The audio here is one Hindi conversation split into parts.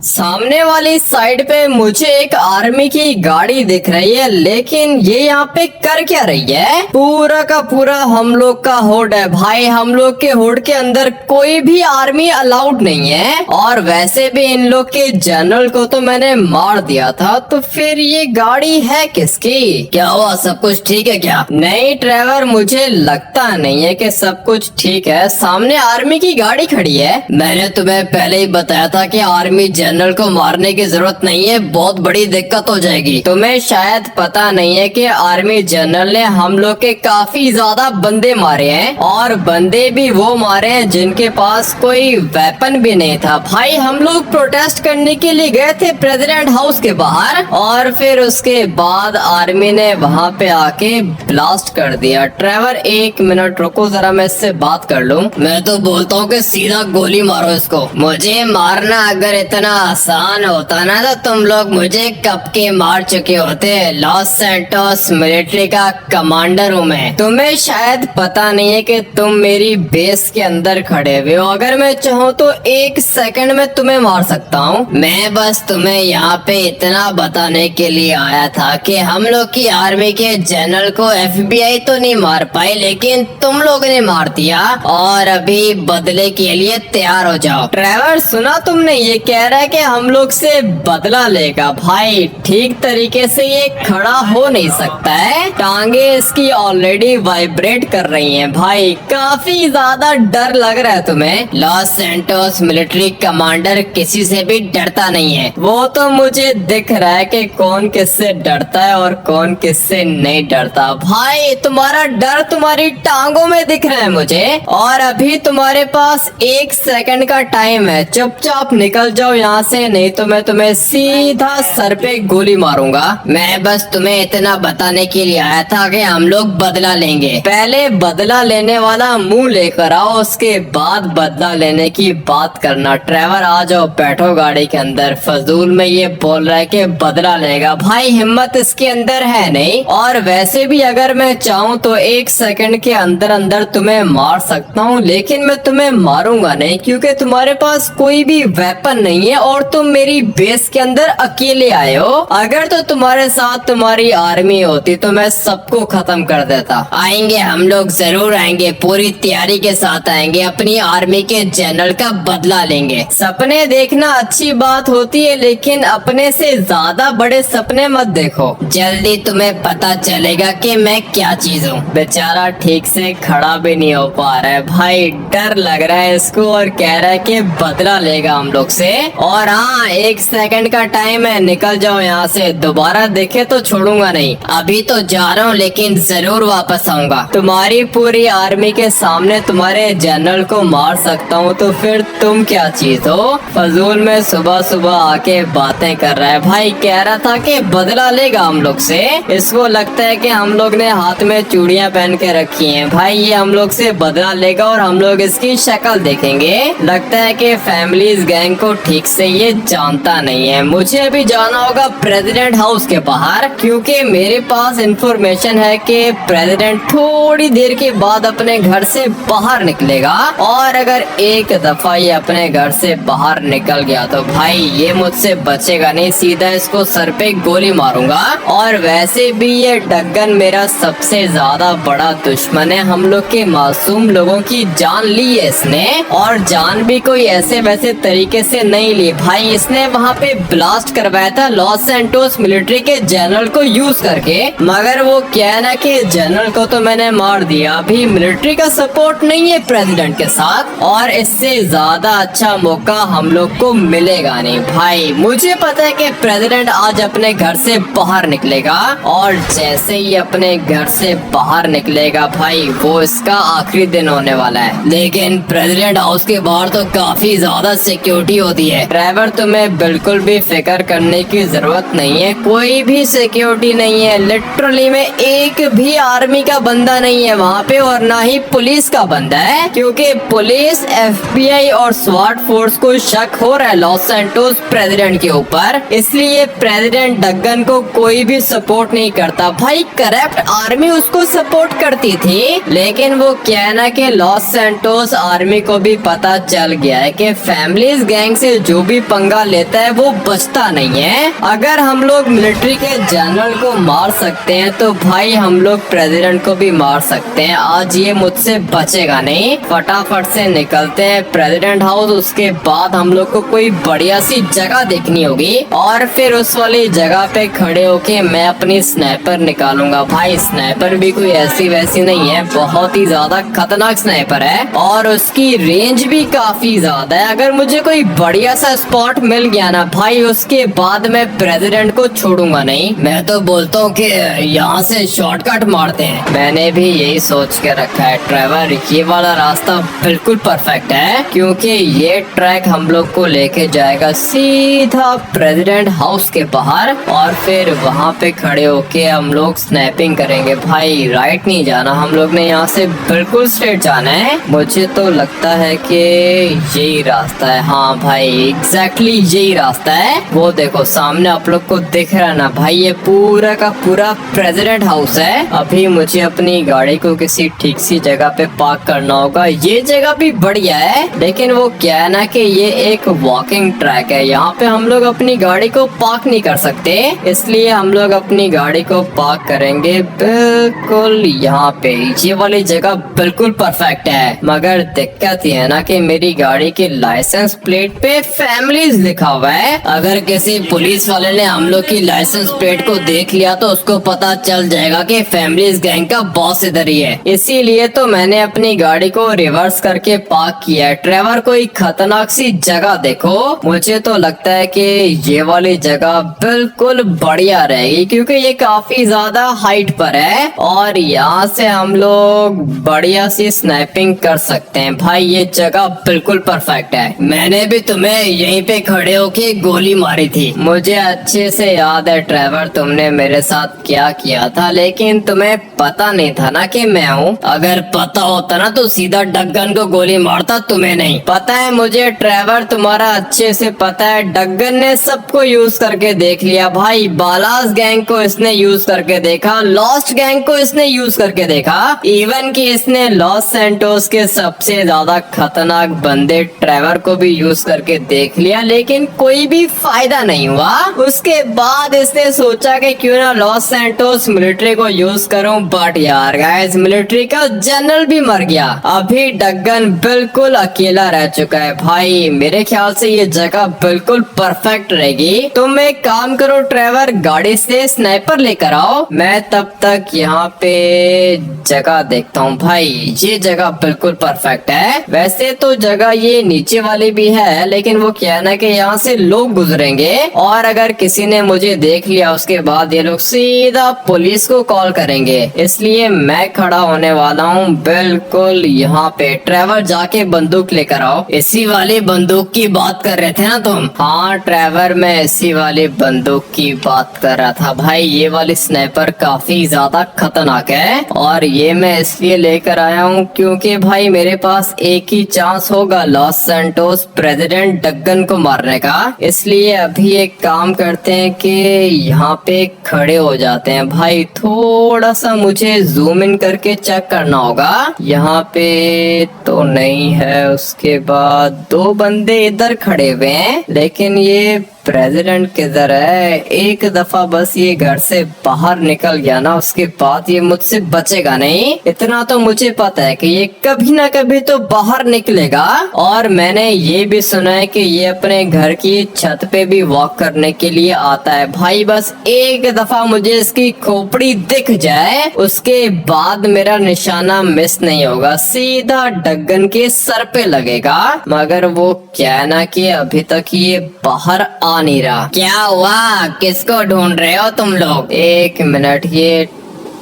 सामने वाली साइड पे मुझे एक आर्मी की गाड़ी दिख रही है, लेकिन ये यहाँ पे कर क्या रही है? पूरा का पूरा हम लोग का हुड है भाई। हम लोग के हुड के अंदर कोई भी आर्मी अलाउड नहीं है, और वैसे भी इन लोग के जनरल को तो मैंने मार दिया था, तो फिर ये गाड़ी है किसकी? क्या हुआ, सब कुछ ठीक है क्या? नहीं ट्रेवर, मुझे लगता नहीं है कि सब कुछ ठीक है। सामने आर्मी की गाड़ी खड़ी है। मैंने तुम्हें पहले ही बताया था कि आर्मी जनरल को मारने की जरूरत नहीं है, बहुत बड़ी दिक्कत हो जाएगी। तुम्हें शायद पता नहीं है कि आर्मी जनरल ने हम लोग के काफी ज्यादा बंदे मारे हैं, और बंदे भी वो मारे हैं जिनके पास कोई वेपन भी नहीं था। भाई हम लोग प्रोटेस्ट करने के लिए गए थे प्रेसिडेंट हाउस के बाहर, और फिर उसके बाद आर्मी ने वहाँ पे आके ब्लास्ट कर दिया। ट्रेवर एक मिनट रुको, जरा मैं इससे बात कर लूं। मैं तो बोलता हूँ कि सीधा गोली मारो इसको। मुझे मारना अगर इतना आसान होता ना तो तुम लोग मुझे कब के मार चुके होते। लॉस सैंटोस मिलिट्री का कमांडर हूँ मैं। तुम्हें शायद पता नहीं है कि तुम मेरी बेस के अंदर खड़े हुए हो। अगर मैं चाहूँ तो एक सेकंड में तुम्हें मार सकता हूँ। मैं बस तुम्हें यहाँ पे इतना बताने के लिए आया था कि हम लोग की आर्मी के जनरल को FBI तो नहीं मार पाई, लेकिन तुम लोग ने मार दिया, और अभी बदले के लिए तैयार हो जाओ। ट्रेवर सुना तुमने? ये कह रहा है कि हम लोग से बदला लेगा। भाई ठीक तरीके से ये खड़ा हो नहीं सकता है, टांगे इसकी ऑलरेडी वाइब्रेट कर रही हैं। भाई काफी ज्यादा डर लग रहा है तुम्हें। लॉस सैंटोस मिलिट्री कमांडर किसी से भी डरता नहीं है। वो तो मुझे दिख रहा है कि कौन किससे डरता है और कौन किससे नहीं डरता। भाई तुम्हारा डर तुम्हारी टांगों में दिख रहा है मुझे, और अभी तुम्हारे पास एक सेकंड का टाइम है। चुपचाप निकल जाओ यहाँ से, नहीं तो मैं तुम्हें सीधा सर पे गोली मारूंगा। मैं बस तुम्हें इतना बताने के लिए आया था कि हम लोग बदला लेंगे। पहले बदला लेने वाला मुंह लेकर आओ, उसके बाद बदला लेने की बात करना। ट्रेवर आ जाओ, बैठो गाड़ी के अंदर। फजूल में ये बोल रहा है कि बदला लेगा। भाई हिम्मत इसके अंदर है नहीं, और वैसे भी अगर मैं चाहूँ तो एक सेकंड के अंदर अंदर तुम्हें मार सकता हूँ, लेकिन मैं तुम्हें मारूंगा नहीं क्योंकि तुम्हारे पास कोई भी वेपन नहीं है, और तुम मेरी बेस के अंदर अकेले आए हो। अगर तो तुम्हारे साथ तुम्हारी आर्मी होती तो मैं सबको खत्म कर देता। आएंगे हम लोग, जरूर आएंगे, पूरी तैयारी के साथ आएंगे, अपनी आर्मी के जनरल का बदला लेंगे। सपने देखना अच्छी बात होती है, लेकिन अपने से ज्यादा बड़े सपने मत देखो। जल्दी तुम्हें पता चलेगा कि मैं क्या चीज हूँ। बेचारा ठीक से खड़ा भी नहीं हो पा रहा है। भाई डर लग रहा है इसको, और कह रहा है कि बदला लेगा हम लोग से। और हाँ, एक सेकंड का टाइम है, निकल जाओ यहाँ से। दोबारा देखे तो छोड़ूंगा नहीं। अभी तो जा रहा हूँ, लेकिन जरूर वापस आऊंगा। तुम्हारी पूरी आर्मी के सामने तुम्हारे जनरल को मार सकता हूँ, तो फिर तुम क्या चीज हो? फजूल में सुबह सुबह आके बातें कर रहा है। भाई कह रहा था कि बदला लेगा हम लोग से। इसको लगता है कि हम लोग ने हाथ में चूड़ियां पहन के रखी हैं। भाई ये हम लोग से बदला लेगा, और हम लोग इसकी शक्ल देखेंगे। लगता है कि फैमिलीज गैंग को ठीक से ये जानता नहीं है। मुझे अभी जाना होगा प्रेसिडेंट हाउस के बाहर, क्योंकि मेरे पास इंफॉर्मेशन है कि प्रेसिडेंट थोड़ी देर के बाद अपने घर से बाहर निकलेगा, और अगर एक दफा ये अपने घर से बाहर निकल गया तो भाई ये मुझसे बचेगा नहीं। सीधा इसको सर पे गोली मारूंगा। और वैसे भी ये डग्गन मेरा सबसे ज्यादा बड़ा दुश्मन है। हम लोग के मासूम लोगों की जान ली है इसने, और जान भी कोई ऐसे वैसे तरीके से नहीं ली। भाई इसने वहाँ पे ब्लास्ट करवाया था लॉस सैंटोस मिलिट्री के जनरल को यूज करके, मगर वो क्या है ना कि जनरल को तो मैंने मार दिया। अभी मिलिट्री का सपोर्ट नहीं है प्रेसिडेंट के साथ, और इससे ज्यादा अच्छा मौका हम लोग को मिलेगा नहीं। भाई मुझे पता है कि प्रेसिडेंट आज अपने घर से बाहर निकलेगा, और जैसे ही अपने घर से बाहर निकलेगा भाई वो इसका आखिरी दिन होने वाला है। लेकिन प्रेसिडेंट हाउस के बाहर तो काफी ज्यादा सिक्योरिटी होती है। ड्राइवर तुम्हें बिल्कुल भी फिक्र करने की जरूरत नहीं है, कोई भी सिक्योरिटी नहीं है। लिटरली में एक भी आर्मी का बंदा नहीं है वहाँ पे, और ना ही पुलिस का बंदा है, क्योंकि पुलिस, FBI और स्वाट फोर्स को शक हो रहा है लॉस सैंटोस प्रेसिडेंट के ऊपर, इसलिए प्रेसिडेंट डग्गन को कोई भी सपोर्ट नहीं करता। भाई करप्ट आर्मी उसको सपोर्ट करती थी, लेकिन वो क्या है ना कि लॉस सैंटोस आर्मी को भी पता चल गया है कि फैमिलीज गैंग से जो भी भी पंगा लेता है वो बचता नहीं है। अगर हम लोग मिलिट्री के जनरल को मार सकते हैं तो भाई हम लोग प्रेसिडेंट को भी मार सकते हैं। आज ये मुझसे बचेगा नहीं। फटाफट से निकलते हैं प्रेसिडेंट हाउस। उसके बाद हम लोग को कोई बढ़िया सी जगह देखनी होगी और फिर उस वाली जगह पे खड़े होके मैं अपनी स्नाइपर निकालूंगा। भाई स्नाइपर भी कोई ऐसी वैसी नहीं है, बहुत ही ज्यादा खतरनाक स्नाइपर है और उसकी रेंज भी काफी ज्यादा है। अगर मुझे कोई बढ़िया सा स्पॉट मिल गया ना भाई, उसके बाद मैं प्रेसिडेंट को छोड़ूंगा नहीं। मैं तो बोलता हूँ कि यहाँ से शॉर्टकट मारते हैं। मैंने भी यही सोच के रखा है ट्रेवर, ये वाला रास्ता बिल्कुल परफेक्ट है क्योंकि ये ट्रैक हम लोग को लेके जाएगा सीधा प्रेसिडेंट हाउस के बाहर और फिर वहाँ पे खड़े होके हम लोग स्नैपिंग करेंगे। भाई राइट नहीं जाना, हम लोग ने यहाँ से बिल्कुल स्ट्रेट जाना है। मुझे तो लगता है कि यही रास्ता है। हाँ भाई एग्जैक्टली यही रास्ता है। वो देखो सामने आप लोग को दिख रहा है ना भाई, ये पूरा का पूरा प्रेसिडेंट हाउस है। अभी मुझे अपनी गाड़ी को किसी ठीक सी जगह पे पार्क करना होगा। ये जगह भी बढ़िया है लेकिन वो क्या है ना कि ये एक वॉकिंग ट्रैक है, यहाँ पे हम लोग अपनी गाड़ी को पार्क नहीं कर सकते, इसलिए हम लोग अपनी गाड़ी को पार्क करेंगे बिल्कुल यहाँ पे। ये वाली जगह बिल्कुल परफेक्ट है मगर दिक्कत ये है ना कि मेरी गाड़ी के लाइसेंस प्लेट पे फैमिलीज लिखा हुआ है। अगर किसी पुलिस वाले ने हम लोग की लाइसेंस प्लेट को देख लिया तो उसको पता चल जाएगा कि फैमिलीज गैंग का बॉस इधर ही है। इसीलिए तो मैंने अपनी गाड़ी को रिवर्स करके पार्क किया है। ट्रेवर कोई खतरनाक सी जगह देखो, मुझे तो लगता है कि ये वाली जगह बिल्कुल बढ़िया रहेगी क्योंकि ये काफी ज्यादा हाइट पर है और यहाँ से हम लोग बढ़िया सी स्नाइपिंग कर सकते हैं। भाई ये जगह बिल्कुल परफेक्ट है। मैंने भी तुम्हें यहीं पे खड़े होके गोली मारी थी। मुझे अच्छे से याद है ट्रेवर, तुमने मेरे साथ क्या किया था, लेकिन तुम्हें पता नहीं था ना कि मैं हूँ। अगर पता होता ना तो सीधा डगन को गोली मारता, तुम्हें नहीं पता है। मुझे ट्रेवर तुम्हारा अच्छे से पता है। डगन ने सबको यूज करके देख लिया भाई। बालास गैंग को इसने यूज करके देखा, लॉस्ट गैंग को इसने यूज करके देखा, इवन कि इसने लॉस सैंटोस के सबसे ज्यादा खतरनाक बंदे ट्रेवर को भी यूज करके देख लिया, लेकिन कोई भी फायदा नहीं हुआ। उसके बाद इसने सोचा कि क्यों ना लॉस सैंटोस मिलिट्री को यूज करूं, बट यार गाइस मिलिट्री का जनरल भी मर गया। अभी डगन बिल्कुल अकेला रह चुका है। भाई मेरे ख्याल से ये जगह बिल्कुल परफेक्ट रहेगी। तुम एक काम करो ट्रेवर, गाड़ी से स्नाइपर लेकर आओ, मैं तब तक यहाँ पे जगह देखता हूँ। भाई ये जगह बिल्कुल परफेक्ट है। वैसे तो जगह ये नीचे वाली भी है लेकिन वो क्या है ना कि यहाँ से लोग गुजरेंगे और अगर किसी ने मुझे देख लिया उसके बाद ये लोग सीधा पुलिस को कॉल करेंगे, इसलिए मैं खड़ा होने वाला हूँ बिल्कुल यहाँ पे। ट्रेवर जाके बंदूक लेकर आओ। इसी वाली बंदूक की बात कर रहे थे ना तुम? हाँ ट्रेवर मैं इसी वाली बंदूक की बात कर रहा था। भाई ये वाली स्नाइपर काफी ज्यादा खतरनाक है और ये मैं इसलिए लेकर आया हूँ क्योंकि भाई मेरे पास एक ही चांस होगा लॉस सैंटोस प्रेसिडेंट डगन को मारने का। इसलिए अभी एक काम करते हैं कि यहाँ पे खड़े हो जाते हैं। भाई थोड़ा सा मुझे जूम इन करके चेक करना होगा। यहाँ पे तो नहीं है। उसके बाद दो बंदे इधर खड़े हुए हैं लेकिन ये प्रेसिडेंट किधर है? एक दफा बस ये घर से बाहर निकल गया ना उसके बाद ये मुझसे बचेगा नहीं। इतना तो मुझे पता है कि ये कभी ना कभी तो बाहर निकलेगा। और मैंने ये भी सुना है कि ये अपने घर की छत पे भी वॉक करने के लिए आता है। भाई बस एक दफा मुझे इसकी खोपड़ी दिख जाए उसके बाद मेरा निशाना मिस नहीं होगा, सीधा डगन के सर पे लगेगा। मगर वो क्या है ना कि अभी तक ये बाहर आ नहीं रहा। क्या हुआ? किसको ढूंढ रहे हो तुम लोग? एक मिनट, ये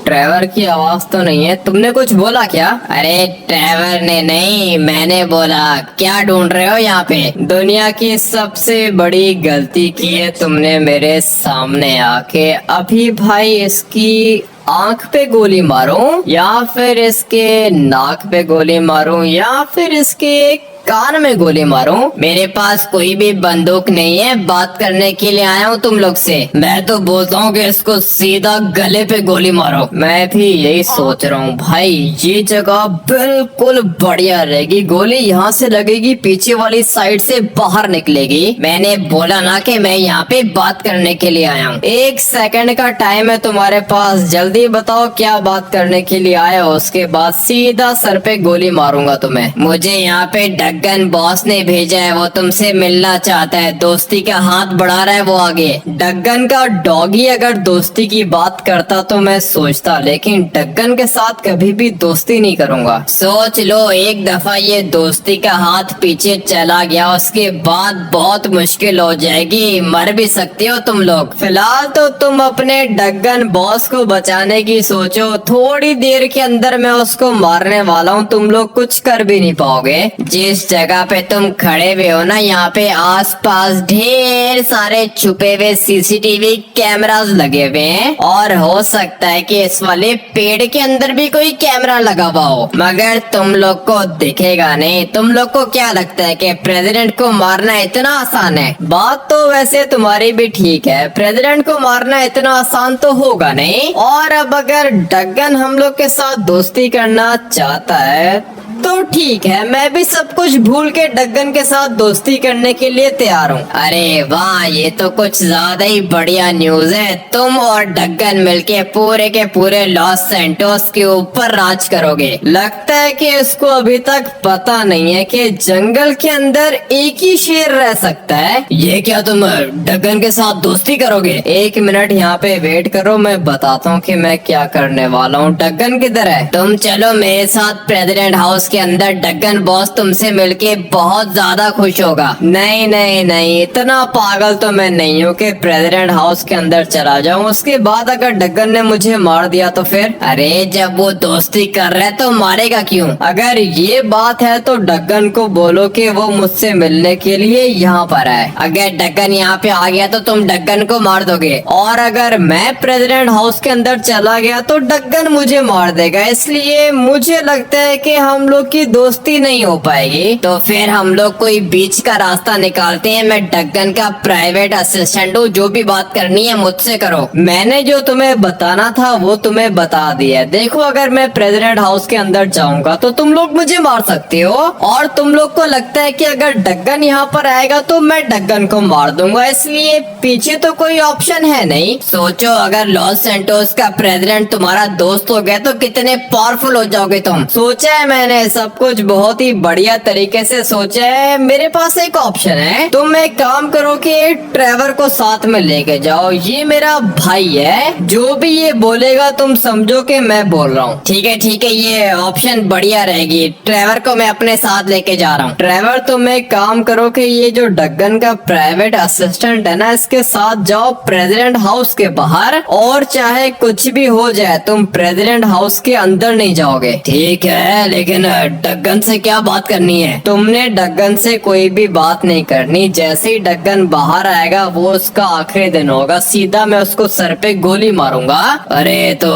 ट्रेवर की आवाज तो नहीं है। तुमने कुछ बोला क्या? अरे ट्रेवर ने नहीं, मैंने बोला। क्या ढूंढ रहे हो यहाँ पे? दुनिया की सबसे बड़ी गलती की है तुमने मेरे सामने आके। अभी भाई इसकी आंख पे गोली मारूं या फिर इसके नाक पे गोली मारूं या फिर इसके कान में गोली मारूं? मेरे पास कोई भी बंदूक नहीं है, बात करने के लिए आया हूँ तुम लोग से। मैं तो बोलता हूँ कि इसको सीधा गले पे गोली मारो। मैं भी यही सोच रहा हूँ भाई, ये जगह बिल्कुल बढ़िया रहेगी। गोली यहाँ से लगेगी, पीछे वाली साइड से बाहर निकलेगी। मैंने बोला ना कि मैं यहाँ पे बात करने के लिए आया हूँ। 1 सेकंड का टाइम है तुम्हारे पास, जल्दी बताओ क्या बात करने के लिए आया हो। उसके बाद सीधा सर पे गोली मारूंगा तुम्हें। मुझे यहाँ पे डग्गन बॉस ने भेजा है, वो तुमसे मिलना चाहता है। दोस्ती का हाथ बढ़ा रहा है वो आगे। डग्गन का डॉगी अगर दोस्ती की बात करता तो मैं सोचता, लेकिन डग्गन के साथ कभी भी दोस्ती नहीं करूंगा। सोच लो एक दफा ये दोस्ती का हाथ पीछे चला गया, उसके बाद बहुत मुश्किल हो जाएगी, मर भी सकते हो तुम लोग। फिलहाल तो तुम अपने डग्गन बॉस को बचाने की सोचो, थोड़ी देर के अंदर मैं उसको मारने वाला हूँ, तुम लोग कुछ कर भी नहीं पाओगे। जिस जगह पे तुम खड़े हुए हो ना, यहाँ पे आसपास ढेर सारे छुपे हुए सीसीटीवी कैमरास लगे हुए हैं, और हो सकता है कि इस वाले पेड़ के अंदर भी कोई कैमरा लगा हुआ हो, मगर तुम लोग को दिखेगा नहीं। तुम लोग को क्या लगता है कि प्रेसिडेंट को मारना इतना आसान है? बात तो वैसे तुम्हारी भी ठीक है, प्रेसिडेंट को मारना इतना आसान तो होगा नहीं। और अब अगर डग्गन हम लोग के साथ दोस्ती करना चाहता है तो ठीक है, मैं भी सब कुछ भूल के डग्गन के साथ दोस्ती करने के लिए तैयार हूँ। अरे वाह, ये तो कुछ ज्यादा ही बढ़िया न्यूज है। तुम और डग्गन मिलके पूरे के पूरे लॉस सैंटोस के ऊपर राज करोगे। लगता है कि इसको अभी तक पता नहीं है कि जंगल के अंदर एक ही शेर रह सकता है। ये क्या तुम डग्गन के साथ दोस्ती करोगे? 1 मिनट यहाँ पे वेट करो, मैं बताता हूँ कि मैं क्या करने वाला हूँ। डग्गन किधर है? तुम चलो मेरे साथ प्रेसिडेंट हाउस के अंदर, डग्गन बॉस तुमसे मिलके बहुत ज्यादा खुश होगा। नहीं नहीं नहीं, इतना पागल तो मैं नहीं हूँ कि प्रेसिडेंट हाउस के अंदर चला जाऊँ, उसके बाद अगर डग्गन ने मुझे मार दिया तो फिर? अरे जब वो दोस्ती कर रहे तो मारेगा क्यों? अगर ये बात है तो डग्गन को बोलो कि वो मुझसे मिलने के लिए यहाँ पर है। अगर डग्गन यहाँ पे आ गया तो तुम डग्गन को मार दोगे, और अगर मैं प्रेसिडेंट हाउस के अंदर चला गया तो डग्गन मुझे मार देगा। इसलिए मुझे लगता है कि हम लोग की दोस्ती नहीं हो पाएगी। तो फिर हम लोग कोई बीच का रास्ता निकालते हैं। मैं डग्गन का प्राइवेट असिस्टेंट हूँ, जो भी बात करनी है मुझसे करो। मैंने जो तुम्हें बताना था वो तुम्हें बता दिया। देखो अगर मैं प्रेसिडेंट हाउस के अंदर जाऊंगा तो तुम लोग मुझे मार सकते हो, और तुम लोग को लगता है कि अगर डग्गन यहाँ पर आएगा तो मैं डग्गन को मार दूंगा, इसलिए पीछे तो कोई ऑप्शन है नहीं। सोचो अगर लॉस सैंटोस का प्रेसिडेंट तुम्हारा दोस्त हो गया तो कितने पावरफुल हो जाओगे तुम। सोचा है मैंने सब कुछ बहुत ही बढ़िया तरीके से सोचा है। मेरे पास एक ऑप्शन है, तुम एक काम करो कि ट्रेवर को साथ में लेके जाओ। ये मेरा भाई है, जो भी ये बोलेगा तुम समझो कि मैं बोल रहा हूँ। ठीक है, ये ऑप्शन बढ़िया रहेगी। ट्रेवर को मैं अपने साथ लेके जा रहा हूँ। ट्रेवर तुम एक काम करो कि ये जो डग्गन का प्राइवेट असिस्टेंट है ना, इसके साथ जाओ प्रेसिडेंट हाउस के बाहर, और चाहे कुछ भी हो जाए तुम प्रेसिडेंट हाउस के अंदर नहीं जाओगे। ठीक है, लेकिन डग्गन से क्या बात करनी है? तुमने डग्गन से कोई भी बात नहीं करनी। जैसे ही डग्गन बाहर आएगा वो उसका आखिरी दिन होगा, सीधा मैं उसको सर पे गोली मारूंगा। अरे तो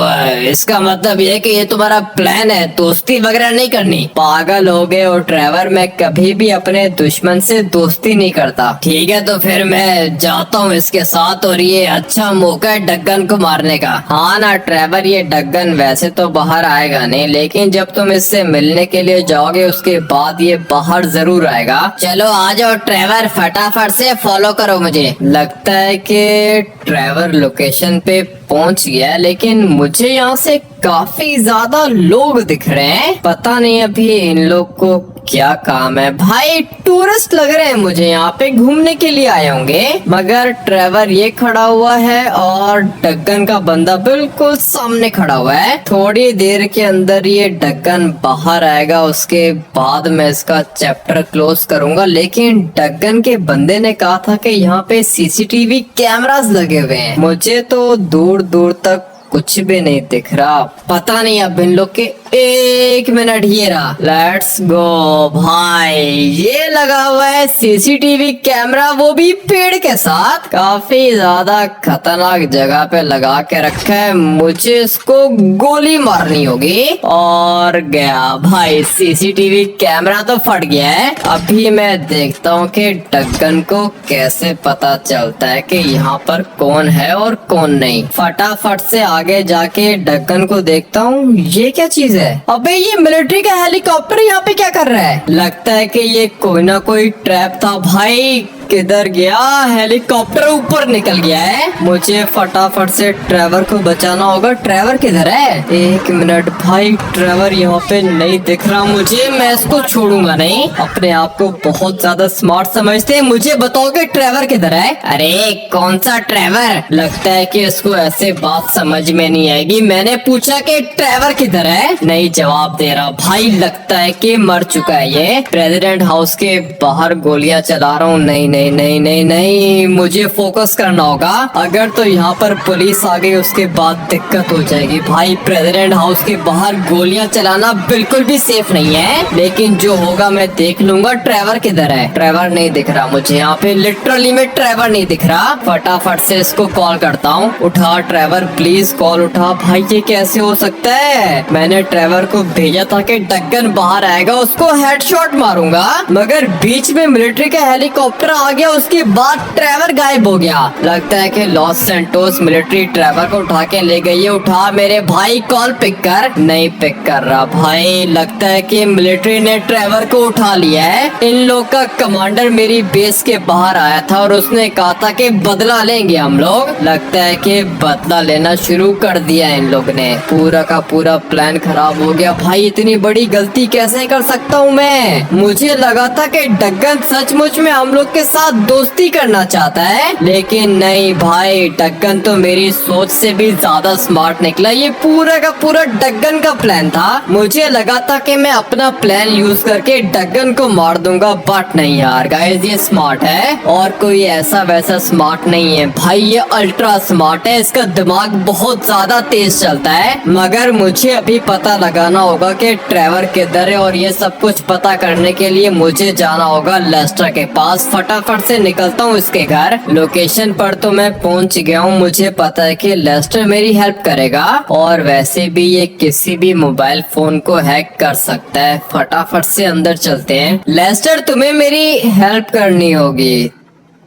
इसका मतलब ये कि ये तुम्हारा प्लान है, दोस्ती वगैरह नहीं करनी? पागल हो गए हो ट्रेवर, मैं कभी भी अपने दुश्मन से दोस्ती नहीं करता। ठीक है तो फिर मैं जाता हूँ इसके साथ, और ये अच्छा मौका है डग्गन को मारने का। हाँ ना ट्रेवर, ये डग्गन वैसे तो बाहर आएगा नहीं, लेकिन जब तुम इससे मिलने के लिए जाओगे उसके बाद ये बाहर जरूर आएगा। चलो आ जाओ ट्रेवर, फटाफट से फॉलो करो मुझे। लगता है कि ट्रेवर लोकेशन पे पहुंच गया, लेकिन मुझे यहाँ से काफी ज्यादा लोग दिख रहे हैं। पता नहीं अभी इन लोग को क्या काम है। भाई टूरिस्ट लग रहे हैं मुझे, यहाँ पे घूमने के लिए आए होंगे। मगर ट्रेवर ये खड़ा हुआ है और डग्गन का बंदा बिल्कुल सामने खड़ा हुआ है। थोड़ी देर के अंदर ये डग्गन बाहर आएगा, उसके बाद मैं इसका चैप्टर क्लोज करूंगा। लेकिन डग्गन के बंदे ने कहा था कि यहाँ पे सीसीटीवी कैमरास लगे हुए हैं, मुझे तो दूर दूर तक कुछ भी नहीं दिख रहा। पता नहीं अब इन लोग के एक मिनट, ये रहा, लेट्स गो भाई। ये लगा हुआ है सीसीटीवी कैमरा, वो भी पेड़ के साथ। काफी ज्यादा खतरनाक जगह पे लगा के रखा है, मुझे इसको गोली मारनी होगी। और गया भाई, सीसीटीवी कैमरा तो फट गया है। अभी मैं देखता हूँ कि ढक्कन को कैसे पता चलता है कि यहाँ पर कौन है और कौन नहीं। फटाफट से आगे जाके ढक्कन को देखता हूँ, ये क्या चीज है? अबे ये मिलिट्री का हेलीकॉप्टर यहाँ पे क्या कर रहा है? लगता है कि ये कोई ना कोई ट्रैप था भाई। किधर गया? हेलीकॉप्टर ऊपर निकल गया है। मुझे फटाफट से ट्रेवर को बचाना होगा। ट्रेवर किधर है? एक मिनट भाई, ट्रेवर यहाँ पे नहीं दिख रहा मुझे। मैं इसको छोड़ूंगा नहीं। अपने आप को बहुत ज्यादा स्मार्ट समझते हैं। मुझे बताओगे ट्रेवर किधर है? अरे कौन सा ट्रेवर? लगता है कि इसको ऐसे बात समझ में नहीं आएगी। मैंने पूछा कि ट्रेवर किधर है, नहीं जवाब दे रहा भाई। लगता है कि मर चुका है ये। प्रेसिडेंट हाउस के बाहर गोलियां चला रहा हूँ। नहीं नहीं नहीं नहीं नहीं, मुझे फोकस करना होगा। अगर तो यहाँ पर पुलिस आ गई उसके बाद दिक्कत हो जाएगी भाई। प्रेसिडेंट हाउस के बाहर गोलियां चलाना बिल्कुल भी सेफ नहीं है, लेकिन जो होगा मैं देख लूंगा। ट्रेवर किधर है? ट्रेवर नहीं दिख रहा मुझे यहाँ पे, लिटरली में ट्रेवर नहीं दिख रहा। फटाफट से इसको कॉल करता हूँ। उठा ट्रेवर, प्लीज कॉल उठा। भाई ये कैसे हो सकता है? मैंने ट्रेवर को भेजा था कि ढक्कन बाहर आएगा, उसको हेडशॉट मारूंगा, मगर बीच में मिलिट्री का हेलीकॉप्टर आ गया। उसके बाद ट्रेवर गायब हो गया। लगता है कि लॉस सैंटोस मिलिट्री ट्रेवर को उठा के ले गई है। उठा मेरे भाई, कॉल पिक कर। नहीं पिक कर रहा भाई। लगता है कि मिलिट्री ने ट्रेवर को उठा लिया है। इन लोग का कमांडर मेरी बेस के बाहर आया था और उसने कहा था कि बदला लेंगे हम लोग। लगता है कि बदला लेना शुरू कर दिया इन लोग ने। पूरा का पूरा प्लान खराब हो गया भाई। इतनी बड़ी गलती कैसे कर सकता हूँ मैं? मुझे लगा था कि ढक्कन सचमुच में हम लोग के साथ दोस्ती करना चाहता है, लेकिन नहीं भाई। ढक्कन तो मेरी सोच से भी ज्यादा स्मार्ट निकला। ये पूरा का पूरा ढक्कन का प्लान था। मुझे लगा था कि मैं अपना प्लान यूज करके ढक्कन को मार दूंगा, बट नहीं यार गाइस, ये स्मार्ट है और कोई ऐसा वैसा स्मार्ट नहीं है भाई। ये अल्ट्रा स्मार्ट है। इसका दिमाग बहुत ज्यादा तेज चलता है। मगर मुझे अभी पता लगाना होगा कि ट्रेवर किधर है, और ये सब कुछ पता करने के लिए मुझे जाना होगा लेस्टर के पास। फटाफट से निकलता हूँ इसके घर। लोकेशन पर तो मैं पहुँच गया हूँ। मुझे पता है कि लेस्टर मेरी हेल्प करेगा, और वैसे भी ये किसी भी मोबाइल फोन को हैक कर सकता है। फटाफट से अंदर चलते हैं। लेस्टर, तुम्हें मेरी हेल्प करनी होगी।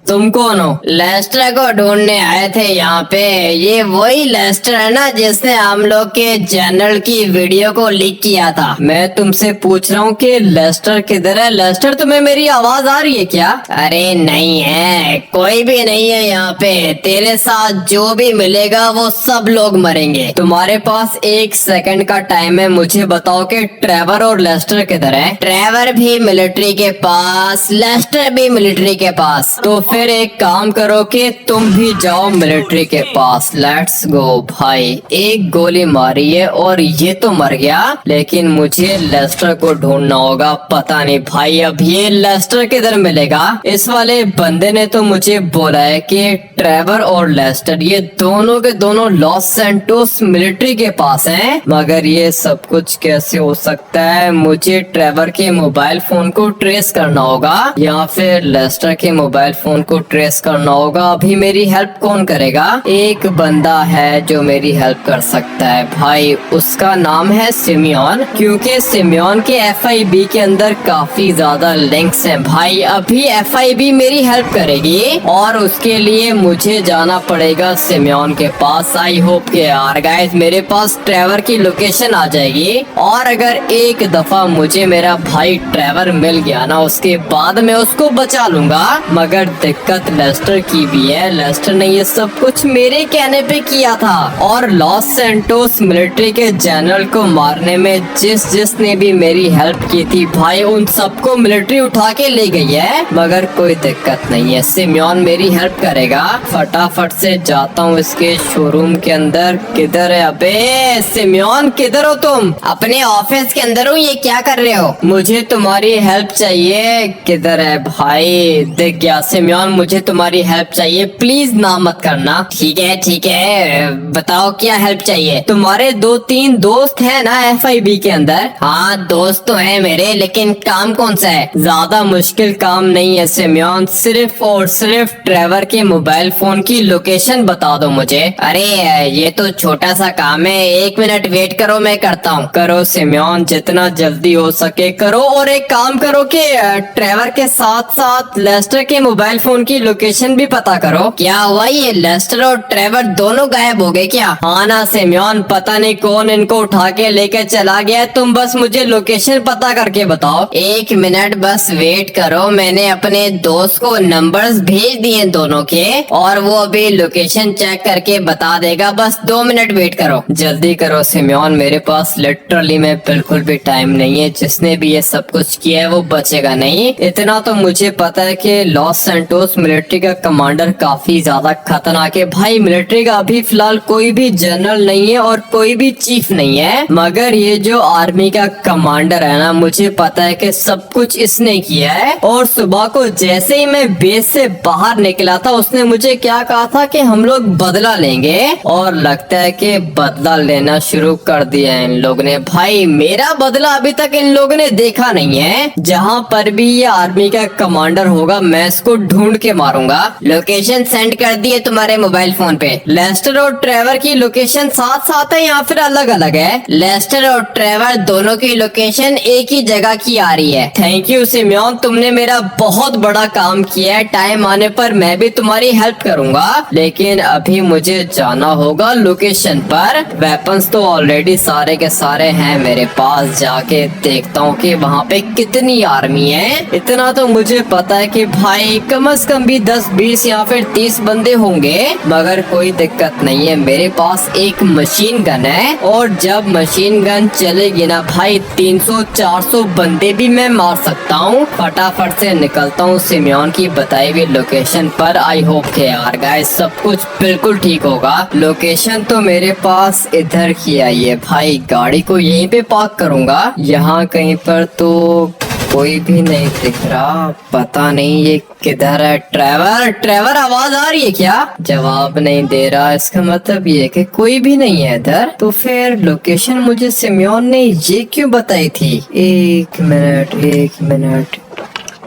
तुम कौन हो? लेस्टर को ढूंढने आए थे यहाँ पे। ये वही लेस्टर है ना जिसने हम लोग के चैनल की वीडियो को लीक किया था? मैं तुमसे पूछ रहा हूँ कि लेस्टर किधर है? लेस्टर, तुम्हें मेरी आवाज आ रही है क्या? अरे नहीं है, कोई भी नहीं है यहाँ पे। तेरे साथ जो भी मिलेगा वो सब लोग मरेंगे। तुम्हारे पास 1 सेकंड का टाइम है। मुझे बताओ कि ट्रेवर और लेस्टर किधर है? ट्रेवर भी मिलिट्री के पास, लेस्टर भी मिलिट्री के पास। तो फिर एक काम करो कि तुम भी जाओ मिलिट्री के पास। लेट्स गो भाई। एक गोली मारी है और ये तो मर गया, लेकिन मुझे लेस्टर को ढूंढना होगा। पता नहीं भाई अब ये लेस्टर किधर मिलेगा। इस वाले बंदे ने तो मुझे बोला है कि ट्रेवर और लेस्टर ये दोनों के दोनों लॉस सैंटोस मिलिट्री के पास हैं। मगर ये सब कुछ कैसे हो सकता है? मुझे ट्रेवर के मोबाइल फोन को ट्रेस करना होगा, या फिर लेस्टर के मोबाइल फोन को ट्रेस करना होगा। अभी मेरी हेल्प कौन करेगा? एक बंदा है जो मेरी हेल्प कर सकता है भाई। उसका नाम है सिमियन, क्योंकि सिमियन के FIB के अंदर काफी ज्यादा लिंक्स हैं भाई। अभी FIB मेरी हेल्प करेगी और उसके लिए मुझे जाना पड़ेगा सिमियन के पास। आई होप के यार गाइस मेरे पास ट्रेवर की लोकेशन आ जाएगी, और अगर एक दफा मुझे मेरा भाई ट्रेवर मिल गया ना, उसके बाद मैं उसको बचा लूंगा। मगर दिक्कत लेस्टर की भी है। लेस्टर ने ये सब कुछ मेरे कहने पे किया था, और लॉस सैंटोस मिलिट्री के जनरल को मारने में जिसने भी मेरी हेल्प की थी भाई, उन सबको मिलिट्री उठा के ले गई है। मगर कोई दिक्कत नहीं है, सिमियन मेरी हेल्प करेगा। फटाफट से जाता हूँ इसके शोरूम के अंदर। किधर है? अबे सिमियन किधर हो तुम? अपने ऑफिस के अंदर हूँ। ये क्या कर रहे हो? मुझे तुम्हारी हेल्प चाहिए। किधर है भाई? दिख गया सिमियन। सिमरन मुझे तुम्हारी हेल्प चाहिए, प्लीज ना मत करना। ठीक है, बताओ क्या हेल्प चाहिए। तुम्हारे 2-3 दोस्त हैं ना FIB के अंदर? हाँ दोस्त तो हैं मेरे, लेकिन काम कौन सा है? ज्यादा मुश्किल काम नहीं है सिमरन, सिर्फ और सिर्फ ट्रेवर के मोबाइल फोन की लोकेशन बता दो मुझे। अरे ये तो छोटा सा काम है, 1 मिनट वेट करो, मैं करता हूँ। करो सिमरन, जितना जल्दी हो सके करो। और एक काम करो कि ट्रेवर के साथ साथ लेस्टर के मोबाइल फोन की लोकेशन भी पता करो। क्या हुआ, ये लेस्टर और ट्रेवर दोनों गायब हो गए क्या? हाँ ना सिमरन, पता नहीं कौन इनको उठा के लेकर चला गया। तुम बस मुझे लोकेशन पता करके बताओ। 1 मिनट बस वेट करो, मैंने अपने दोस्त को नंबर्स भेज दिए दोनों के, और वो अभी लोकेशन चेक करके बता देगा। बस 2 मिनट वेट करो, जल्दी करो सिमरन, मेरे पास लिटरली में बिल्कुल भी टाइम नहीं है। जिसने भी ये सब कुछ किया है वो बचेगा नहीं। इतना तो मुझे पता है कि लॉस सैंटोस मिलिट्री का कमांडर काफी ज्यादा खतरनाक है। भाई मिलिट्री का अभी फिलहाल कोई भी जनरल नहीं है और कोई भी चीफ नहीं है, मगर ये जो आर्मी का कमांडर है ना, मुझे पता है कि सब कुछ इसने किया है। और सुबह को जैसे ही मैं बेस से बाहर निकला था, उसने मुझे क्या कहा था कि हम लोग बदला लेंगे, और लगता है कि बदला लेना शुरू कर दिया है इन लोगों ने। भाई मेरा बदला अभी तक इन लोगों ने देखा नहीं है। जहाँ पर भी ये आर्मी का कमांडर होगा मैं इसको ढूंढ के मारूंगा। लोकेशन सेंड कर दी है तुम्हारे मोबाइल फोन पे। लेस्टर और ट्रेवर की लोकेशन साथ साथ है या फिर अलग अलग है? लेस्टर और ट्रेवर दोनों की लोकेशन एक ही जगह की आ रही है। थैंक यू सिमरन, तुमने मेरा बहुत बड़ा काम किया है। टाइम आने पर मैं भी तुम्हारी हेल्प करूंगा, लेकिन अभी मुझे जाना होगा लोकेशन पर। वेपन्स तो ऑलरेडी सारे के सारे हैं मेरे पास, जाके देखता हूँ कि वहाँ पे कितनी आर्मी है। इतना तो मुझे पता है कि भाई कम से कम भी 10-20 या फिर 30 बंदे होंगे, मगर कोई दिक्कत नहीं है, मेरे पास एक मशीन गन है। और जब मशीन गन चलेगी ना भाई, 300-400 बंदे भी मैं मार सकता हूँ। फटाफट से निकलता हूँ सिमरन की बताई हुई लोकेशन पर। आई होप के यार गाइस सब कुछ बिल्कुल ठीक होगा। लोकेशन तो मेरे पास इधर की आई है भाई, गाड़ी को यहीं पे पार्क करूंगा। यहाँ कहीं पर तो कोई भी नहीं दिख रहा, पता नहीं ये किधर है। ट्रेवर आवाज आ रही है क्या? जवाब नहीं दे रहा, इसका मतलब ये कि कोई भी नहीं है इधर। तो फिर लोकेशन मुझे सिमरन ने ये क्यों बताई थी? एक मिनट,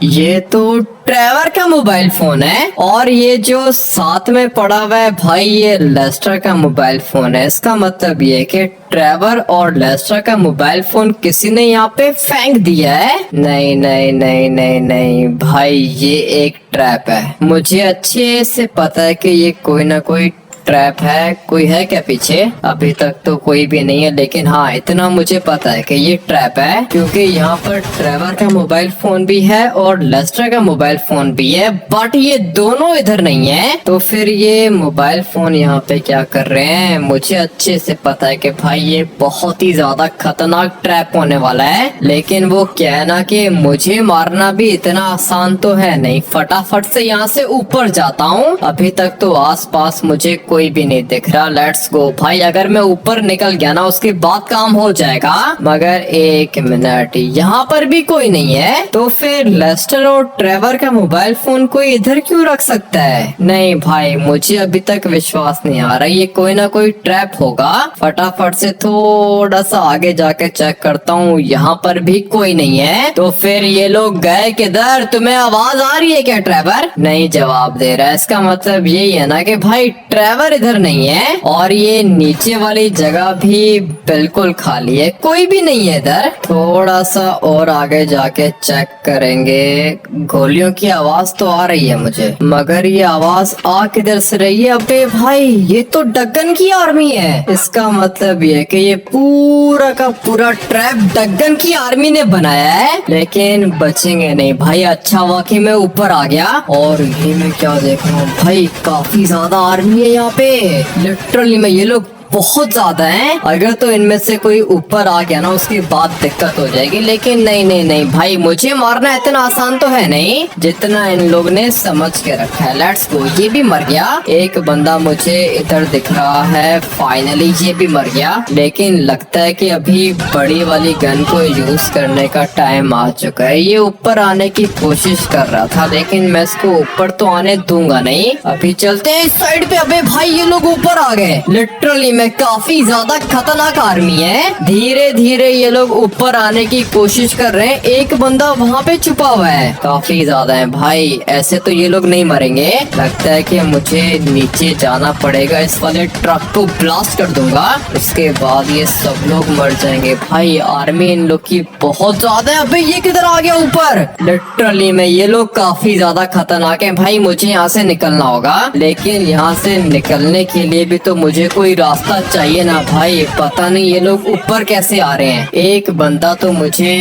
ये तो ट्रेवर का मोबाइल फोन है, और ये जो साथ में पड़ा हुआ है भाई, ये लेस्टर का मोबाइल फोन है। इसका मतलब ये कि ट्रेवर और लेस्टर का मोबाइल फोन किसी ने यहाँ पे फेंक दिया है। नहीं भाई, ये एक ट्रैप है। मुझे अच्छे से पता है कि ये कोई ना कोई ट्रैप है। कोई है क्या पीछे? अभी तक तो कोई भी नहीं है, लेकिन हाँ इतना मुझे पता है कि ये ट्रैप है, क्योंकि यहाँ पर ट्रेवर का मोबाइल फोन भी है और लेस्टर का मोबाइल फोन भी है, बट ये दोनों इधर नहीं है। तो फिर ये मोबाइल फोन यहाँ पे क्या कर रहे हैं? मुझे अच्छे से पता है कि भाई ये बहुत ही ज्यादा खतरनाक ट्रैप होने वाला है, लेकिन वो क्या है ना कि मुझे मारना भी इतना आसान तो है नहीं। फटाफट से यहाँ से ऊपर जाता हूँ। अभी तक तो आस पास मुझे कोई भी नहीं दिख रहा। लेट्स गो भाई, अगर मैं ऊपर निकल गया ना उसके बाद काम हो जाएगा। मगर 1 मिनट, यहाँ पर भी कोई नहीं है। तो फिर लेस्टर और ट्रेवर का मोबाइल फोन कोई इधर क्यों रख सकता है? नहीं भाई, मुझे अभी तक विश्वास नहीं आ रहा, ये कोई ना कोई ट्रैप होगा। फटाफट से थोड़ा सा आगे जाके चेक करता हूँ, यहाँ पर भी कोई नहीं है। तो फिर ये लोग गए किधर? तुम्हें आवाज आ रही है क्या ट्रेवर? नहीं जवाब दे रहा है, इसका मतलब यही है ना कि भाई ट्रेवर इधर नहीं है। और ये नीचे वाली जगह भी बिल्कुल खाली है, कोई भी नहीं है इधर। थोड़ा सा और आगे जाके चेक करेंगे। गोलियों की आवाज तो आ रही है मुझे, मगर ये आवाज आ किधर से रही है? अबे भाई, ये तो डगन की आर्मी है। इसका मतलब ये कि ये पूरा का पूरा ट्रैप डगन की आर्मी ने बनाया है, लेकिन बचेंगे नहीं भाई। अच्छा वाकई में ऊपर आ गया, और ये मैं क्या देख रहा हूँ भाई, काफी ज्यादा आर्मी है यहाँ पे। लिटरली में ये लोग बहुत ज्यादा हैं। अगर तो इनमें से कोई ऊपर आ गया ना उसके बाद दिक्कत हो जाएगी। लेकिन नहीं नहीं नहीं भाई, मुझे मारना इतना आसान तो है नहीं जितना इन लोग ने समझ के रखा है। Let's go. ये भी मर गया। एक बंदा मुझे इधर दिख रहा है। फाइनली ये भी मर गया। लेकिन लगता है कि अभी बड़ी वाली गन को यूज करने का टाइम आ चुका है। ये ऊपर आने की कोशिश कर रहा था लेकिन मैं इसको ऊपर तो आने दूंगा नहीं। अभी चलते हैं इस साइड पे। अबे भाई ये लोग ऊपर आ गए। लिटरली में काफी ज्यादा खतरनाक आर्मी है। धीरे धीरे ये लोग ऊपर आने की कोशिश कर रहे हैं। एक बंदा वहाँ पे छुपा हुआ है। काफी ज्यादा है भाई। ऐसे तो ये लोग नहीं मरेंगे। लगता है कि मुझे नीचे जाना पड़ेगा। इस वाले ट्रक को ब्लास्ट कर दूंगा, उसके बाद ये सब लोग मर जाएंगे। भाई आर्मी इन लोग की बहुत ज्यादा है। अबे ये किधर आ गया ऊपर। लिटरली में ये लोग काफी ज्यादा खतरनाक है भाई। मुझे यहाँ से निकलना होगा, लेकिन यहाँ से निकलने के लिए भी तो मुझे कोई रास्ता चाहिए ना भाई। पता नहीं ये लोग ऊपर कैसे आ रहे हैं। एक बंदा तो मुझे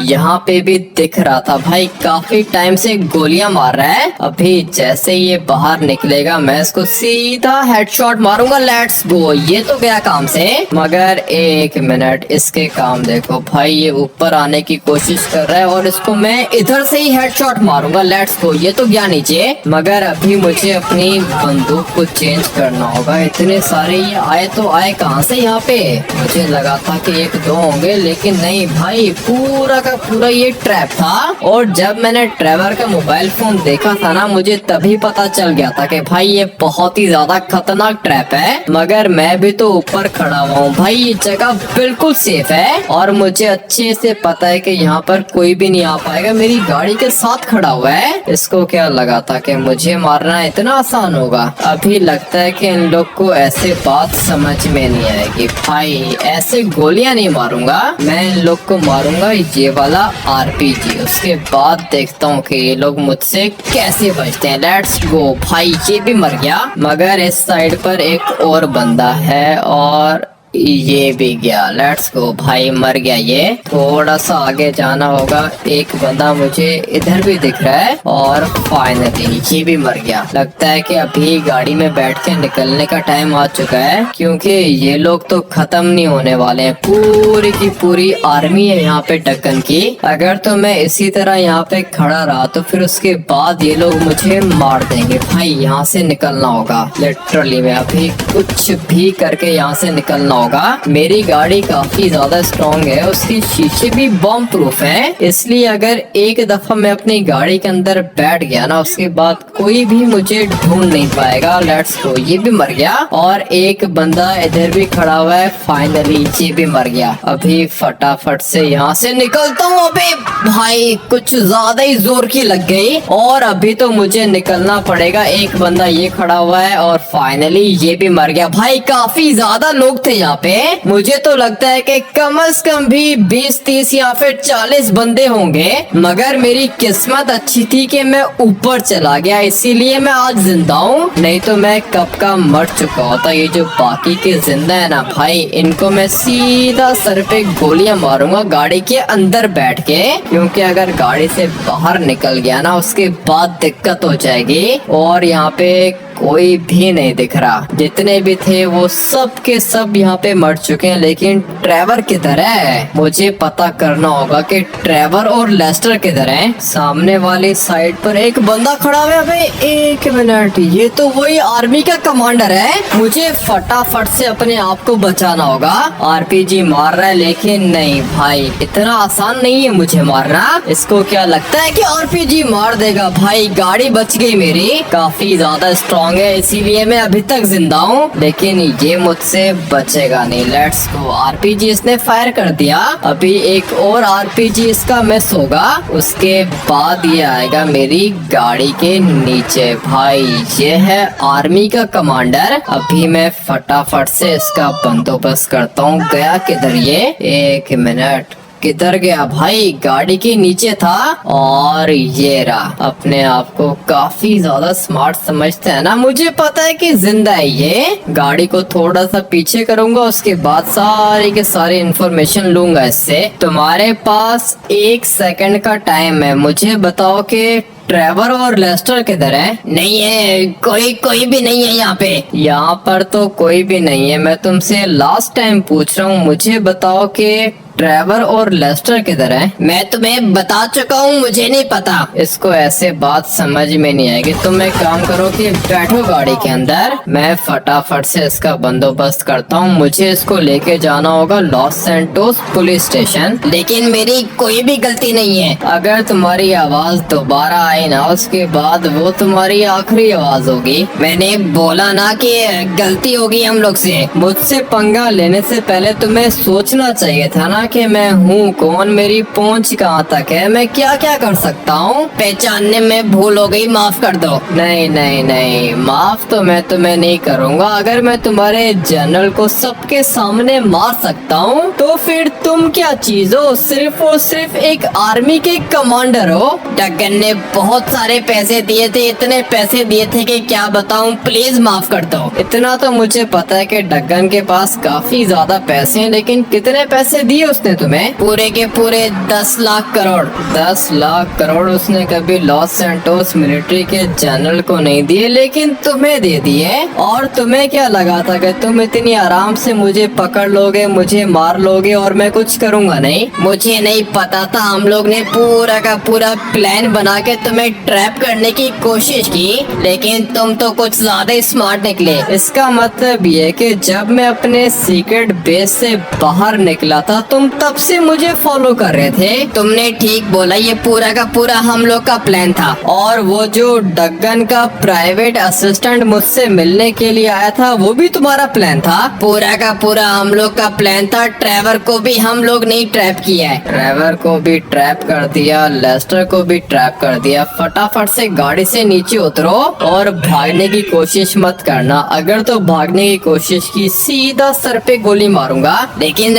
यहाँ पे भी दिख रहा था भाई, काफी टाइम से गोलियां मार रहा है। अभी जैसे ये बाहर निकलेगा मैं इसको सीधा हेडशॉट मारूंगा। Let's go. ये तो गया काम से। मगर एक मिनट, इसके काम देखो भाई। ये ऊपर आने की कोशिश कर रहा है और इसको मैं इधर से ही हेडशॉट मारूंगा। Let's go. ये तो गया नीचे। मगर अभी मुझे अपनी बंदूक को चेंज करना होगा। इतने सारे ये आए तो आए कहाँ से यहाँ पे। मुझे लगा था कि एक दो होंगे, लेकिन नहीं भाई, पूरा का पूरा ये ट्रैप था। और जब मैंने ट्रेवर का मोबाइल फोन देखा था ना, मुझे तभी पता चल गया था कि भाई ये बहुत ही ज्यादा खतरनाक ट्रैप है। मगर मैं भी तो ऊपर खड़ा हुआ हूँ भाई। ये जगह बिल्कुल सेफ है और मुझे अच्छे से पता है कि यहाँ पर कोई भी नहीं आ पाएगा। मेरी गाड़ी के साथ खड़ा हुआ है। इसको क्या लगा था कि मुझे मारना इतना आसान होगा। अभी लगता है कि इन लोग को ऐसे बात समझ में नहीं आएगी भाई। ऐसे गोलियां नहीं मारूंगा मैं, इन लोग को मारूंगा ये वाला आरपीजी। उसके बाद देखता हूँ कि ये लोग मुझसे कैसे बचते हैं। लेट्स गो भाई। ये भी मर गया। मगर इस साइड पर एक और बंदा है और ये भी गया। लेट्स गो भाई, मर गया ये। थोड़ा सा आगे जाना होगा। एक बंदा मुझे इधर भी दिख रहा है और फाइनली ये भी मर गया। लगता है कि अभी गाड़ी में बैठ के निकलने का टाइम आ चुका है, क्योंकि ये लोग तो खत्म नहीं होने वाले हैं। पूरी की पूरी आर्मी है यहाँ पे डक्कन की। अगर तो मैं इसी तरह यहाँ पे खड़ा रहा तो फिर उसके बाद ये लोग मुझे मार देंगे भाई। यहाँ से निकलना होगा। लिटरली में अभी कुछ भी करके यहाँ से निकलना होगा। मेरी गाड़ी काफी ज्यादा स्ट्रॉन्ग है, उसकी शीशे भी बॉम्ब प्रूफ है। इसलिए अगर एक दफा मैं अपनी गाड़ी के अंदर बैठ गया ना, उसके बाद कोई भी मुझे ढूंढ नहीं पाएगा। Let's go. ये भी मर गया और एक बंदा इधर भी खड़ा हुआ है। फाइनली ये भी मर गया। अभी फटाफट से यहाँ से निकलता हूँ। अबे भाई कुछ ज्यादा ही जोर की लग गई और अभी तो मुझे निकलना पड़ेगा। एक बंदा ये खड़ा हुआ है और फाइनली ये भी मर गया। भाई काफी ज्यादा लोग थे यहाँ पे। मुझे तो लगता है कि कम से कम भी 20-30 या फिर 40 बंदे होंगे। मगर मेरी किस्मत अच्छी थी कि मैं ऊपर चला गया, इसीलिए मैं आज जिंदा हूँ। नहीं तो मैं कब का मर चुका होता। ये जो बाकी के जिंदा है ना भाई, इनको मैं सीधा सर पे गोलियां मारूंगा गाड़ी के अंदर बैठ के, क्योंकि अगर गाड़ी से बाहर निकल गया ना उसके बाद दिक्कत हो जाएगी। और यहाँ पे कोई भी नहीं दिख रहा। जितने भी थे वो सब के सब यहाँ पे मर चुके हैं। लेकिन ट्रेवर किधर है? मुझे पता करना होगा कि ट्रेवर और लेस्टर किधर हैं। सामने वाली साइड पर एक बंदा खड़ा हुआ है। भाई एक मिनट, ये तो वही आर्मी का कमांडर है। मुझे फटाफट से अपने आप को बचाना होगा। आरपीजी मार रहा है, लेकिन नहीं भाई इतना आसान नहीं है मुझे मारना। इसको क्या लगता है कि आरपीजी मार देगा? भाई गाड़ी बच गई मेरी, काफी ज्यादा स्ट्रॉन्ग है, इसीलिए मैं अभी तक जिंदा हूँ। लेकिन ये मुझसे बचेगा नहीं। Let's go. आरपीजी इसने फायर कर दिया। अभी एक और आरपीजी इसका मिस होगा, उसके बाद ये आएगा मेरी गाड़ी के नीचे। भाई ये है आर्मी का कमांडर। अभी मैं फटाफट से इसका बंदोबस्त करता हूँ। गया किधर ये? एक मिनट, किधर गया भाई? गाड़ी के नीचे था और ये रहा। अपने आप को काफी ज्यादा स्मार्ट समझते हैं ना। मुझे पता है कि जिंदा है ये। गाड़ी को थोड़ा सा पीछे करूंगा, उसके बाद सारी के सारी इंफॉर्मेशन लूंगा इससे। तुम्हारे पास 1 सेकंड का टाइम है, मुझे बताओ कि ट्रेवर और लेस्टर किधर है? नहीं है, कोई भी नहीं है यहाँ पे। यहाँ पर तो कोई भी नहीं है। मैं तुमसे लास्ट टाइम पूछ रहा हूँ, मुझे बताओ कि ट्रेवर और लेस्टर किधर है? मैं तुम्हें बता चुका हूँ, मुझे नहीं पता। इसको ऐसे बात समझ में नहीं आएगी। तुम एक काम करो कि बैठो गाड़ी के अंदर, मैं फटाफट से इसका बंदोबस्त करता हूँ। मुझे इसको लेके जाना होगा लॉस सैंटोस पुलिस स्टेशन। लेकिन मेरी कोई भी गलती नहीं है। अगर तुम्हारी आवाज दोबारा आई ना, उसके बाद वो तुम्हारी आखिरी आवाज होगी। मैंने बोला ना कि गलती होगी हम लोग से। मुझसे पंगा लेने से पहले तुम्हें सोचना चाहिए था ना कि मैं हूँ कौन, मेरी पहुँच कहाँ तक है, मैं क्या क्या कर सकता हूँ। पहचानने में भूल हो गई, माफ कर दो। नहीं नहीं नहीं, माफ तो मैं तुम्हें नहीं करूँगा। अगर मैं तुम्हारे जनरल को सबके सामने मार सकता हूँ तो फिर तुम क्या चीज हो? सिर्फ और सिर्फ एक आर्मी के कमांडर हो। डगन ने बहुत सारे पैसे दिए थे, इतने पैसे दिए थे कि क्या बताऊँ। प्लीज माफ कर दो। इतना तो मुझे पता है कि डगन के पास काफी ज्यादा पैसे हैं, लेकिन कितने पैसे दिए उसने तुम्हें? पूरे के पूरे 10 लाख करोड़। 10 लाख करोड़ उसने कभी लॉस सैंटोस मिलिट्री के जनरल को नहीं दिए, लेकिन तुम्हें दे दिए। और तुम्हें क्या लगा था कि तुम इतनी आराम से मुझे पकड़ लोगे, मुझे मार लोगे और मैं कुछ करूंगा नहीं? मुझे नहीं पता था। हम लोग ने पूरा का पूरा प्लान बना के तुम्हें ट्रैप करने की कोशिश की, लेकिन तुम तो कुछ ज्यादा स्मार्ट निकले। इसका मतलब ये कि जब मैं अपने सीक्रेट बेस से बाहर निकला था, तुम तब से मुझे फॉलो कर रहे थे। तुमने ठीक बोला, ये पूरा का पूरा हम लोग का प्लान था। और वो जो डगन का प्राइवेट असिस्टेंट मुझसे मिलने के लिए आया था, वो भी तुम्हारा प्लान था? पूरा का पूरा हम लोग का प्लान था। ट्रेवर को भी हम लोग नहीं ट्रैप किया है। ट्रेवर को भी ट्रैप कर दिया, लेस्टर को भी ट्रैप कर दिया। फटाफट से गाड़ी से नीचे उतरो और भागने की कोशिश मत करना। अगर तो भागने की कोशिश की, सीधा सर पे गोली मारूंगा। लेकिन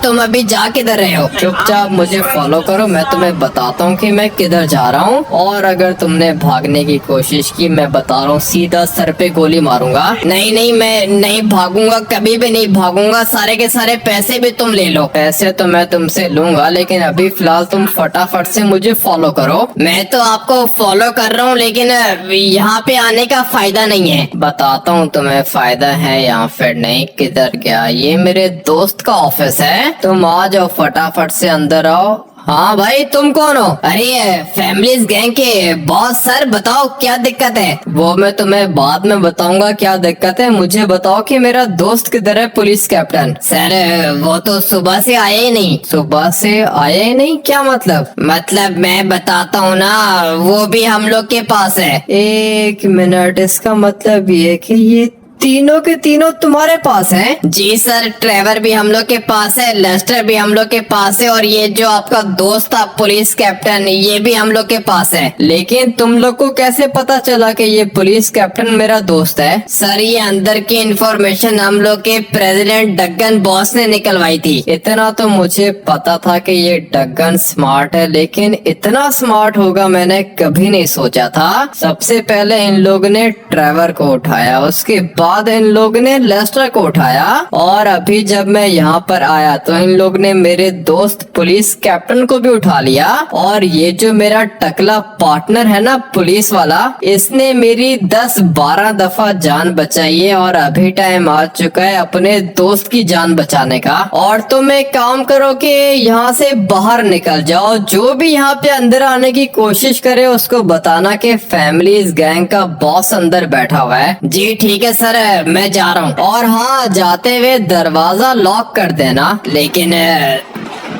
तुम अभी जा किधर रहे हो? चुपचाप मुझे फॉलो करो, मैं तुम्हें बताता हूँ कि मैं किधर जा रहा हूँ। और अगर तुमने भागने की कोशिश की, मैं बता रहा हूँ, सीधा सर पे गोली मारूंगा। नहीं नहीं, मैं नहीं भागूंगा, कभी भी नहीं भागूंगा। सारे के सारे पैसे भी तुम ले लो। पैसे तो मैं तुमसे लूंगा, लेकिन अभी फिलहाल तुम फटाफट से मुझे फॉलो करो। मैं तो आपको फॉलो कर रहा हूँ, लेकिन यहाँ पे आने का फायदा नहीं है। बताता हूँ तुम्हें फायदा है या फिर नहीं। किधर गया? ये मेरे दोस्त का ऑफिस है। तुम आ जाओ, फटाफट से अंदर आओ। हाँ भाई, तुम कौन हो? अरे फैमिलीज गैंग के बॉस सर, बताओ क्या दिक्कत है? वो मैं तुम्हें बाद में बताऊंगा क्या दिक्कत है। मुझे बताओ कि मेरा दोस्त किधर है, पुलिस कैप्टन? सर वो तो सुबह से आया ही नहीं। सुबह से आया ही नहीं? क्या मतलब? मतलब मैं बताता हूँ ना, वो भी हम लोग के पास है। एक मिनट, इसका मतलब ये कि ये तीनों के तीनों तुम्हारे पास हैं? जी सर, ट्रेवर भी हम लोग के पास है, लेस्टर भी हम लोग के पास है, और ये जो आपका दोस्त था पुलिस कैप्टन, ये भी हम लोग के पास है। लेकिन तुम लोग को कैसे पता चला कि ये पुलिस कैप्टन मेरा दोस्त है? सर ये अंदर की इंफॉर्मेशन हम लोग के प्रेसिडेंट डगन बॉस ने निकलवाई थी। इतना तो मुझे पता था कि ये डगन स्मार्ट है, लेकिन इतना स्मार्ट होगा मैंने कभी नहीं सोचा था। सबसे पहले इन लोगों ने ट्रेवर को उठाया, उसके बाद इन लोग ने लेस्टर को उठाया, और अभी जब मैं यहाँ पर आया तो इन लोग ने मेरे दोस्त पुलिस कैप्टन को भी उठा लिया। और ये जो मेरा टकला पार्टनर है ना पुलिस वाला, इसने मेरी 10-12 दफा जान बचाई है, और अभी टाइम आ चुका है अपने दोस्त की जान बचाने का। और तुम एक काम करो कि यहाँ से बाहर निकल जाओ। जो भी यहाँ पे अंदर आने की कोशिश करे उसको बताना कि फैमिलीज गैंग का बॉस अंदर बैठा हुआ है। जी ठीक है सर, मैं जा रहा हूँ। और हाँ, जाते हुए दरवाजा लॉक कर देना। लेकिन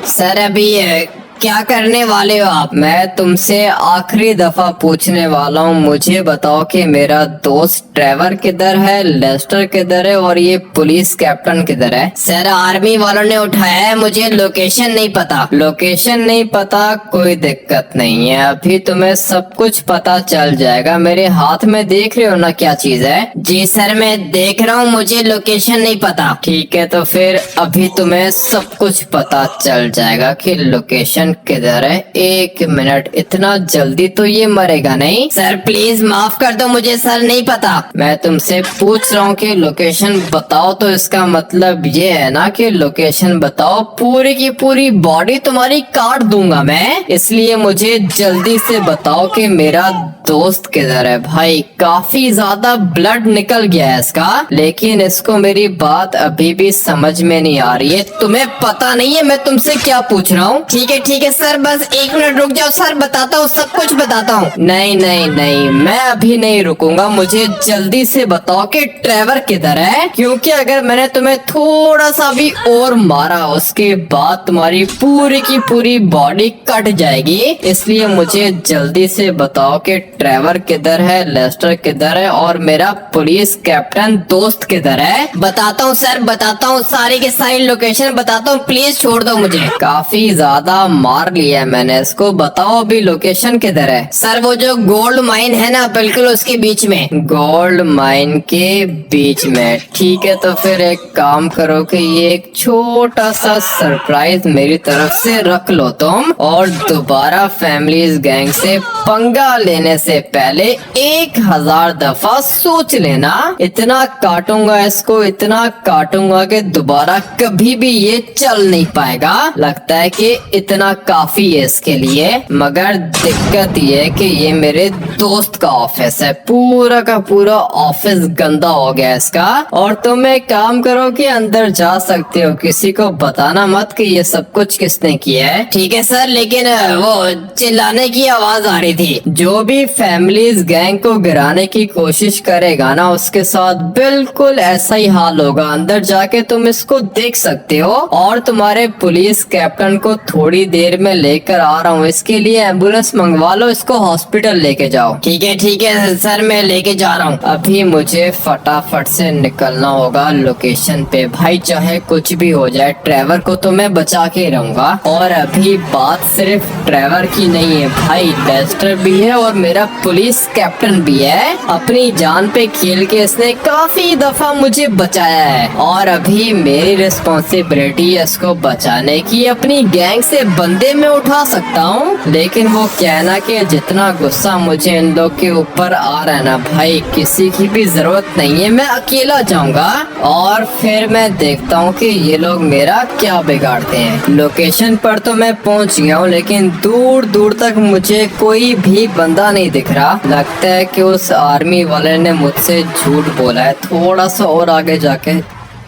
सर अभी क्या करने वाले हो आप? मैं तुमसे आखिरी दफा पूछने वाला हूँ, मुझे बताओ कि मेरा दोस्त ट्रेवर किधर है, लेस्टर किधर है, और ये पुलिस कैप्टन किधर है? सर आर्मी वालों ने उठाया है, मुझे लोकेशन नहीं पता। लोकेशन नहीं पता, कोई दिक्कत नहीं है, अभी तुम्हें सब कुछ पता चल जाएगा। मेरे हाथ में देख रहे हो ना क्या चीज है? जी सर मैं देख रहा हूँ, मुझे लोकेशन नहीं पता। ठीक है, तो फिर अभी तुम्हें सब कुछ पता चल जाएगा कि लोकेशन लोकेशन किधर है? 1 मिनट, इतना जल्दी तो ये मरेगा नहीं। सर प्लीज माफ कर दो मुझे, सर नहीं पता। मैं तुमसे पूछ रहा हूँ कि लोकेशन बताओ, तो इसका मतलब ये है ना कि लोकेशन बताओ। पूरी की पूरी बॉडी तुम्हारी काट दूंगा मैं, इसलिए मुझे जल्दी से बताओ कि मेरा दोस्त किधर है। भाई काफी ज्यादा ब्लड निकल गया है इसका, लेकिन इसको मेरी बात अभी भी समझ में नहीं आ रही है। तुम्हें पता नहीं है मैं तुमसे क्या पूछ रहा हूँ? ठीक है सर, बस 1 मिनट रुक जाओ सर, बताता हूँ, सब कुछ बताता हूँ। नहीं नहीं नहीं, मैं अभी नहीं रुकूंगा, मुझे जल्दी से बताओ कि ट्रेवर किधर है, क्योंकि अगर मैंने तुम्हें थोड़ा सा भी और मारा उसके बाद तुम्हारी पूरी की पूरी बॉडी कट जाएगी। इसलिए मुझे जल्दी से बताओ कि ट्रेवर किधर है, लेस्टर किधर है और मेरा पुलिस कैप्टन दोस्त किधर है। बताता हूँ सर, बताता हूँ, सारी के सारी लोकेशन बताता हूँ, प्लीज छोड़ दो मुझे। काफी ज्यादा मार लिया है मैंने इसको, बताओ अभी लोकेशन किधर है? सर वो जो गोल्ड माइन है ना, बिल्कुल उसके बीच में। गोल्ड माइन के बीच में? ठीक है, तो फिर एक काम करो कि ये एक छोटा सा सरप्राइज मेरी तरफ से रख लो तुम, और दोबारा फैमिलीज गैंग से पंगा लेने से पहले 1000 दफा सोच लेना। इतना काटूंगा इसको, इतना काटूंगा कि दोबारा कभी भी ये चल नहीं पाएगा। लगता है कि इतना काफी है इसके लिए, मगर दिक्कत ये है कि ये मेरे दोस्त का ऑफिस है, पूरा का पूरा ऑफिस गंदा हो गया इसका। और तुम एक काम करो कि अंदर जा सकते हो, किसी को बताना मत कि ये सब कुछ किसने किया है। ठीक है सर, लेकिन वो चिल्लाने की आवाज आ रही थी। जो भी फैमिलीज गैंग को गिराने की कोशिश करेगा ना, उसके साथ बिल्कुल ऐसा ही हाल होगा। अंदर जाके तुम इसको देख सकते हो, और तुम्हारे पुलिस कैप्टन को थोड़ी देर में लेकर आ रहा हूँ, इसके लिए एम्बुलेंस मंगवा लो, इसको हॉस्पिटल लेके जाओ। ठीक है सर, मैं लेके जा रहा हूँ। अभी मुझे फटाफट से निकलना होगा लोकेशन पे। भाई चाहे कुछ भी हो जाए, ट्रेवर को तो मैं बचा के रहूंगा। और अभी बात सिर्फ ट्रेवर की नहीं है भाई, लेस्टर भी है और मेरा पुलिस कैप्टन भी है। अपनी जान पे खेल के इसने काफी दफा मुझे बचाया है, और अभी मेरी रिस्पॉन्सिबिलिटी है इसको बचाने की। अपनी गैंग से बंदे में उठा सकता हूँ, लेकिन वो कहना कि जितना गुस्सा मुझे इन लोग के ऊपर आ रहा है ना भाई, किसी की भी जरूरत नहीं है, मैं अकेला जाऊंगा और फिर मैं देखता हूँ कि ये लोग मेरा क्या बिगाड़ते हैं। लोकेशन पर तो मैं पहुँच गया हूँ, लेकिन दूर दूर तक मुझे कोई भी बंदा नहीं दिख रहा। लगता है कि उस आर्मी वाले ने मुझसे झूठ बोला है। थोड़ा सा और आगे जाके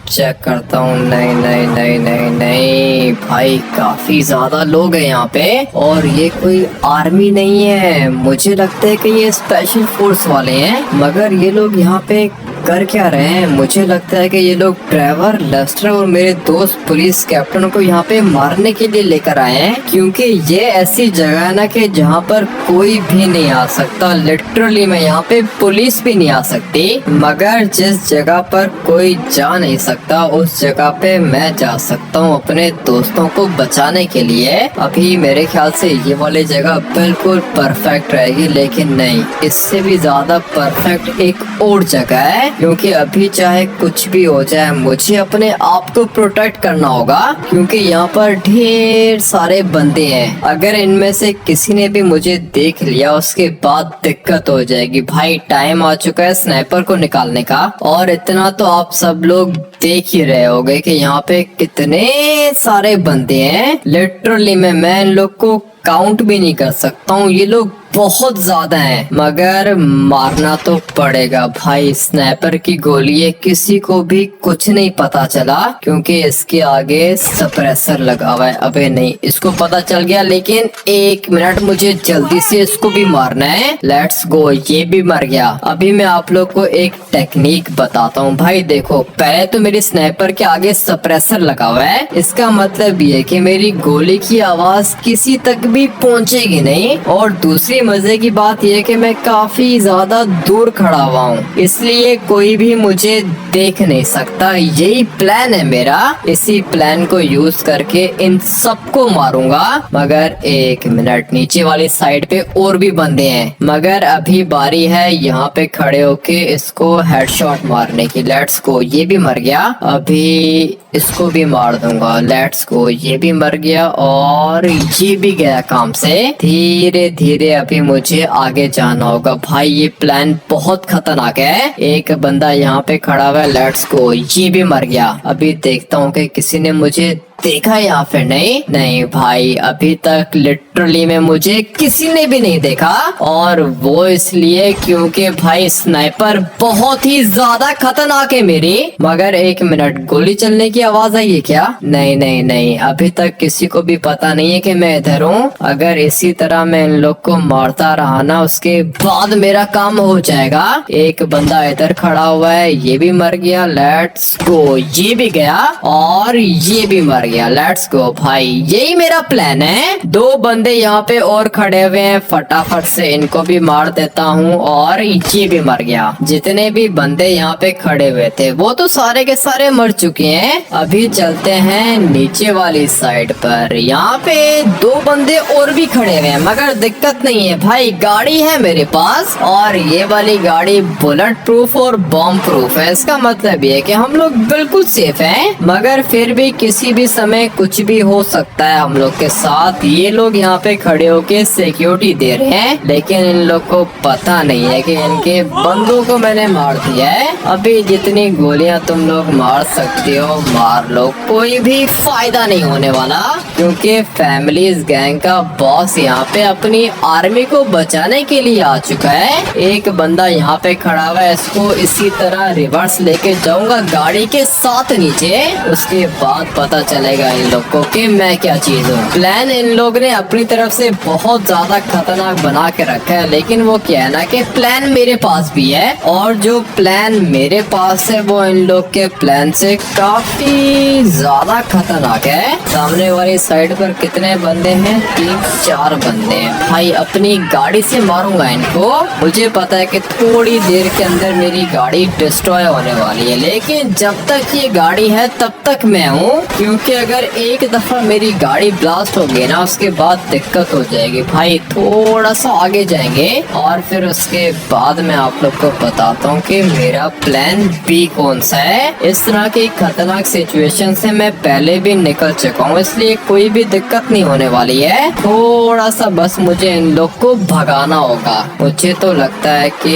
चेक करता हूँ। नहीं नहीं नहीं नहीं नहीं भाई, काफी ज्यादा लोग हैं यहाँ पे, और ये कोई आर्मी नहीं है। मुझे लगता है कि ये स्पेशल फोर्स वाले हैं, मगर ये लोग यहाँ पे कर क्या रहे हैं? मुझे लगता है कि ये लोग ट्रेवर, लेस्टर और मेरे दोस्त पुलिस कैप्टन को यहाँ पे मारने के लिए लेकर आए हैं, क्योंकि ये ऐसी जगह है ना कि जहाँ पर कोई भी नहीं आ सकता। लिटरली मैं यहाँ पे पुलिस भी नहीं आ सकती, मगर जिस जगह पर कोई जा नहीं सकता उस जगह पे मैं जा सकता हूँ अपने दोस्तों को बचाने के लिए। अभी मेरे ख्याल से ये वाली जगह बिल्कुल परफेक्ट रहेगी, लेकिन नहीं, इससे भी ज्यादा परफेक्ट एक और जगह है, क्योंकि अभी चाहे कुछ भी हो जाए मुझे अपने आप को प्रोटेक्ट करना होगा, क्योंकि यहाँ पर ढेर सारे बंदे हैं। अगर इनमें से किसी ने भी मुझे देख लिया उसके बाद दिक्कत हो जाएगी। भाई टाइम आ चुका है स्नाइपर को निकालने का, और इतना तो आप सब लोग देख ही रहे होगे कि यहाँ पे कितने सारे बंदे हैं। लिटरली मैं इन लोग को काउंट भी नहीं कर सकता हूँ, ये लोग बहुत ज्यादा हैं, मगर मारना तो पड़ेगा भाई। स्नाइपर की गोली है, किसी को भी कुछ नहीं पता चला, क्योंकि इसके आगे सप्रेसर लगा हुआ है। अबे नहीं, इसको पता चल गया, लेकिन 1 मिनट, मुझे जल्दी से इसको भी मारना है। लेट्स गो, ये भी मर गया। अभी मैं आप लोग को एक टेक्निक बताता हूँ। भाई देखो, पहले तो मेरी स्नाइपर के आगे सप्रेसर लगा हुआ है, इसका मतलब ये कि मेरी गोली की आवाज किसी तक भी पहुँचेगी नहीं, और दूसरी मजे की बात यह कि मैं काफी ज्यादा दूर खड़ा हुआ हूँ, इसलिए कोई भी मुझे देख नहीं सकता। यही प्लान है मेरा। इसी प्लान को यूज करके इन सबको मारूंगा। मगर एक मिनट, नीचे वाली साइड पे और भी बंदे हैं, मगर अभी बारी है यहाँ पे खड़े होके इसको हेडशॉट मारने की। लेट्स गो, ये भी मर गया। अभी इसको भी मार दूंगा। लेट्स गो, ये भी मर गया और ये भी गया काम से। धीरे धीरे अभी मुझे आगे जाना होगा। भाई ये प्लान बहुत खतरनाक है। एक बंदा यहाँ पे खड़ा हुआ है। लेट्स गो, ये भी मर गया। अभी देखता हूँ कि किसी ने मुझे देखा या फिर नहीं भाई, अभी तक लिटरली में मुझे किसी ने भी नहीं देखा। और वो इसलिए क्योंकि भाई स्नाइपर बहुत ही ज्यादा खतरनाक है मेरी। मगर एक मिनट, गोली चलने की आवाज आई है क्या? नहीं, अभी तक किसी को भी पता नहीं है कि मैं इधर हूँ। अगर इसी तरह मैं इन लोग को मारता रहा ना, उसके बाद मेरा काम हो जाएगा। एक बंदा इधर खड़ा हुआ है, ये भी मर गया। लेट्स गो, ये भी गया और ये भी मर गया। लेट्स गो भाई, यही मेरा प्लान है। दो बंदे यहाँ पे और खड़े हुए हैं, फटाफट से इनको भी मार देता हूँ और ये भी मर गया। जितने भी बंदे यहाँ पे खड़े हुए थे वो तो सारे के सारे मर चुके हैं। अभी चलते हैं नीचे वाली साइड पर। यहाँ पे दो बंदे और भी खड़े हुए हैं, मगर दिक्कत नहीं है भाई, गाड़ी है मेरे पास और ये वाली गाड़ी बुलेट प्रूफ और बॉम्ब प्रूफ है। इसका मतलब ये है कि हम लोग बिल्कुल सेफ हैं। मगर फिर भी किसी भी समय कुछ भी हो सकता है हम लोग के साथ। ये लोग यहाँ पे खड़े होके सिक्योरिटी दे रहे हैं, लेकिन इन लोग को पता नहीं है कि इनके बंदों को मैंने मार दिया है। अभी जितनी गोलियां तुम लोग मार सकते हो मार लो, कोई भी फायदा नहीं होने वाला, क्योंकि फैमिलीज गैंग का बॉस यहाँ पे अपनी आर्मी को बचाने के लिए आ चुका है। एक बंदा यहाँ पे खड़ा हुआ है, इसको इसी तरह रिवर्स लेके जाऊंगा गाड़ी के साथ नीचे। उसके बाद पता चलेगा इन लोग को कि मैं क्या चीज हूँ। प्लान इन लोग ने अपनी तरफ से बहुत ज्यादा खतरनाक बना के रखा है, लेकिन वो क्या है ना कि प्लान मेरे पास भी है और जो प्लान मेरे पास है वो इन लोग के प्लान से काफी ज्यादा खतरनाक है। सामने वाली साइड पर कितने बंदे हैं? 3-4 बंदे हैं। भाई अपनी गाड़ी से मारूंगा इनको। मुझे पता है कि थोड़ी देर के अंदर मेरी गाड़ी डिस्ट्रॉय होने वाली है, लेकिन जब तक ये गाड़ी है तब तक मैं हूँ, क्योंकि अगर एक दफा मेरी गाड़ी ब्लास्ट हो गई ना उसके बाद दिक्कत हो जाएगी। भाई थोड़ा सा आगे जाएंगे और फिर उसके बाद मैं आप लोग को बताता हूँ कि मेरा प्लान बी कौन सा है। इस तरह की खतरनाक सिचुएशन से मैं पहले भी निकल चुका हूँ, इसलिए कोई भी दिक्कत नहीं होने वाली है। थोड़ा सा बस मुझे इन लोग को भगाना होगा। मुझे तो लगता है कि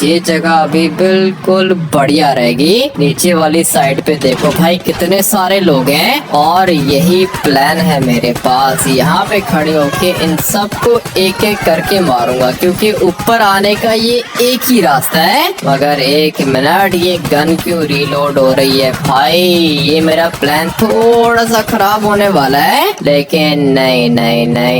ये जगह अभी बिल्कुल बढ़िया रहेगी। नीचे वाली साइड पे देखो भाई कितने सारे लोग हैं और यही प्लान है मेरे पास। यहाँ पे खड़े होके इन सबको एक एक करके मारूंगा, क्योंकि ऊपर आने का ये एक ही रास्ता है। मगर एक मिनट, ये गन क्यों रीलोड हो रही है? भाई ये मेरा प्लान थोड़ा सा खराब होने वाला है, लेकिन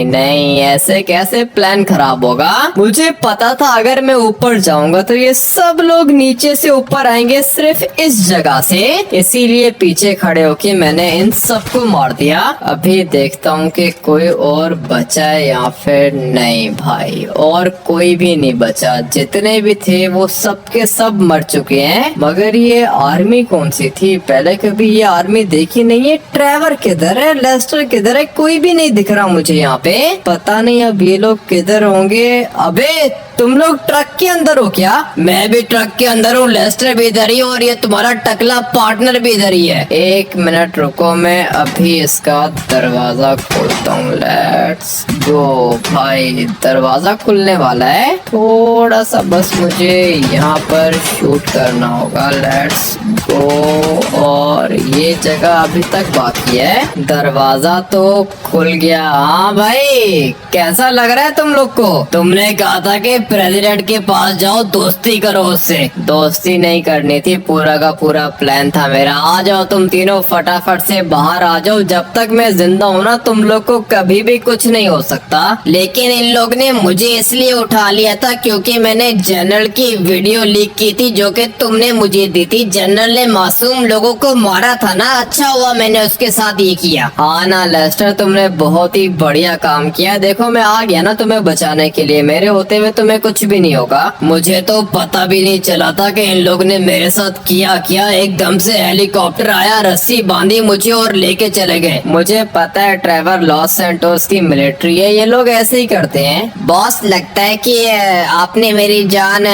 नहीं, ऐसे कैसे प्लान खराब होगा? मुझे पता था अगर मैं ऊपर जाऊंगा तो ये सब लोग नीचे से ऊपर आएंगे सिर्फ इस जगह से, इसीलिए पीछे खड़े होके मैंने इन सबको मार दिया। अभी देखता हूँ कि कोई और बचा है या फिर नहीं। भाई और कोई भी नहीं बचा, जितने भी थे वो सब के सब मर चुके हैं। मगर ये आर्मी कौन सी थी? पहले कभी ये आर्मी देखी नहीं है। ट्रेवर किधर है? लेस्टर किधर है? कोई भी नहीं दिख रहा मुझे यहाँ पे। पता नहीं अब ये लोग किधर होंगे। अबे तुम लोग ट्रक के अंदर हो क्या? मैं भी ट्रक के अंदर हूँ, लेस्टर भी इधर ही और ये तुम्हारा टकला पार्टनर भी इधर ही है। एक मिनट रुको, मैं अभी इसका दरवाजा खोलता हूँ। लेट्स गो भाई, दरवाजा खुलने वाला है। थोड़ा सा बस मुझे यहाँ पर शूट करना होगा। Let's go. और ये जगह अभी तक बाकी है। दरवाजा तो खुल गया। हाँ भाई, कैसा लग रहा है तुम लोग को? तुमने कहा था कि प्रेसिडेंट के पास जाओ, दोस्ती करो उससे। दोस्ती नहीं करनी थी, पूरा का पूरा प्लान था मेरा। आ जाओ तुम तीनों, फटाफट से बाहर आ जाओ। जब तक मैं जिंदा हूँ ना, तुम लोग को कभी भी कुछ नहीं हो सकता। लेकिन इन लोग ने मुझे इसलिए उठा लिया था क्योंकि मैंने जनरल की वीडियो लीक की थी, जो कि तुमने मुझे दी थी। जनरल ने मासूम लोगों को मारा था ना, अच्छा हुआ मैंने उसके साथ ये किया। हाँ ना लेस्टर, तुमने बहुत ही बढ़िया काम किया। देखो मैं आ गया ना तुम्हें बचाने के लिए, मेरे होते हुए तुम्हें कुछ भी नहीं होगा। मुझे तो पता भी नहीं चला था कि इन लोग ने मेरे साथ किया क्या। एकदम से हेलीकॉप्टर आया, रस्सी बांधी मुझे और लेके चले गए। मुझे पता है ट्रेवर लॉस सैंटोस की मिलिट्री है, ये लोग ऐसे ही करते हैं। बॉस लगता है कि आपने मेरी जान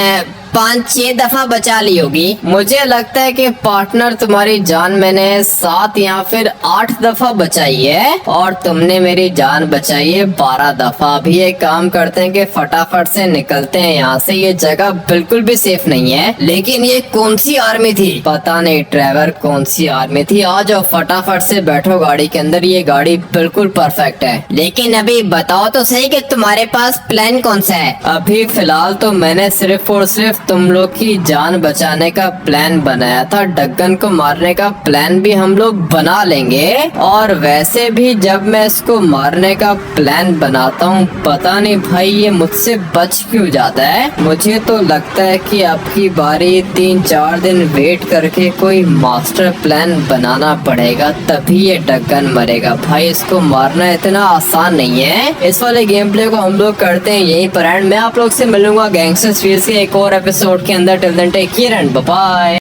5-6 दफा बचा ली होगी। मुझे लगता है कि पार्टनर तुम्हारी जान मैंने 7 या फिर 8 दफा बचाई है, और तुमने मेरी जान बचाई है 12 दफा। अभी एक काम करते हैं कि फटाफट से निकलते हैं यहाँ से, ये जगह बिल्कुल भी सेफ नहीं है। लेकिन ये कौन सी आर्मी थी, पता नहीं ट्रेवर कौन सी आर्मी थी। आ जाओ फटाफट से बैठो गाड़ी के अंदर, ये गाड़ी बिल्कुल परफेक्ट है। लेकिन अभी बताओ तो सही कि तुम्हारे पास प्लान कौन सा है। अभी फिलहाल तो मैंने सिर्फ और सिर्फ तुम लोग की जान बचाने का प्लान बनाया था। डगन को मारने का प्लान भी हम लोग बना लेंगे। और वैसे भी जब मैं इसको मारने का प्लान बनाता हूँ, पता नहीं भाई ये मुझसे बच क्यों जाता है। मुझे तो लगता है कि अब की बारी 3-4 दिन वेट करके कोई मास्टर प्लान बनाना पड़ेगा, तभी ये डगन मरेगा। भाई इसको मारना इतना आसान नहीं है। इस वाले गेम प्ले को हम लोग करते हैं यहीं पर एंड। मैं आप लोग से मिलूंगा गैंगस्टर सीरीज के एक और एपिसोड के अंदर। Till then take care and bye bye.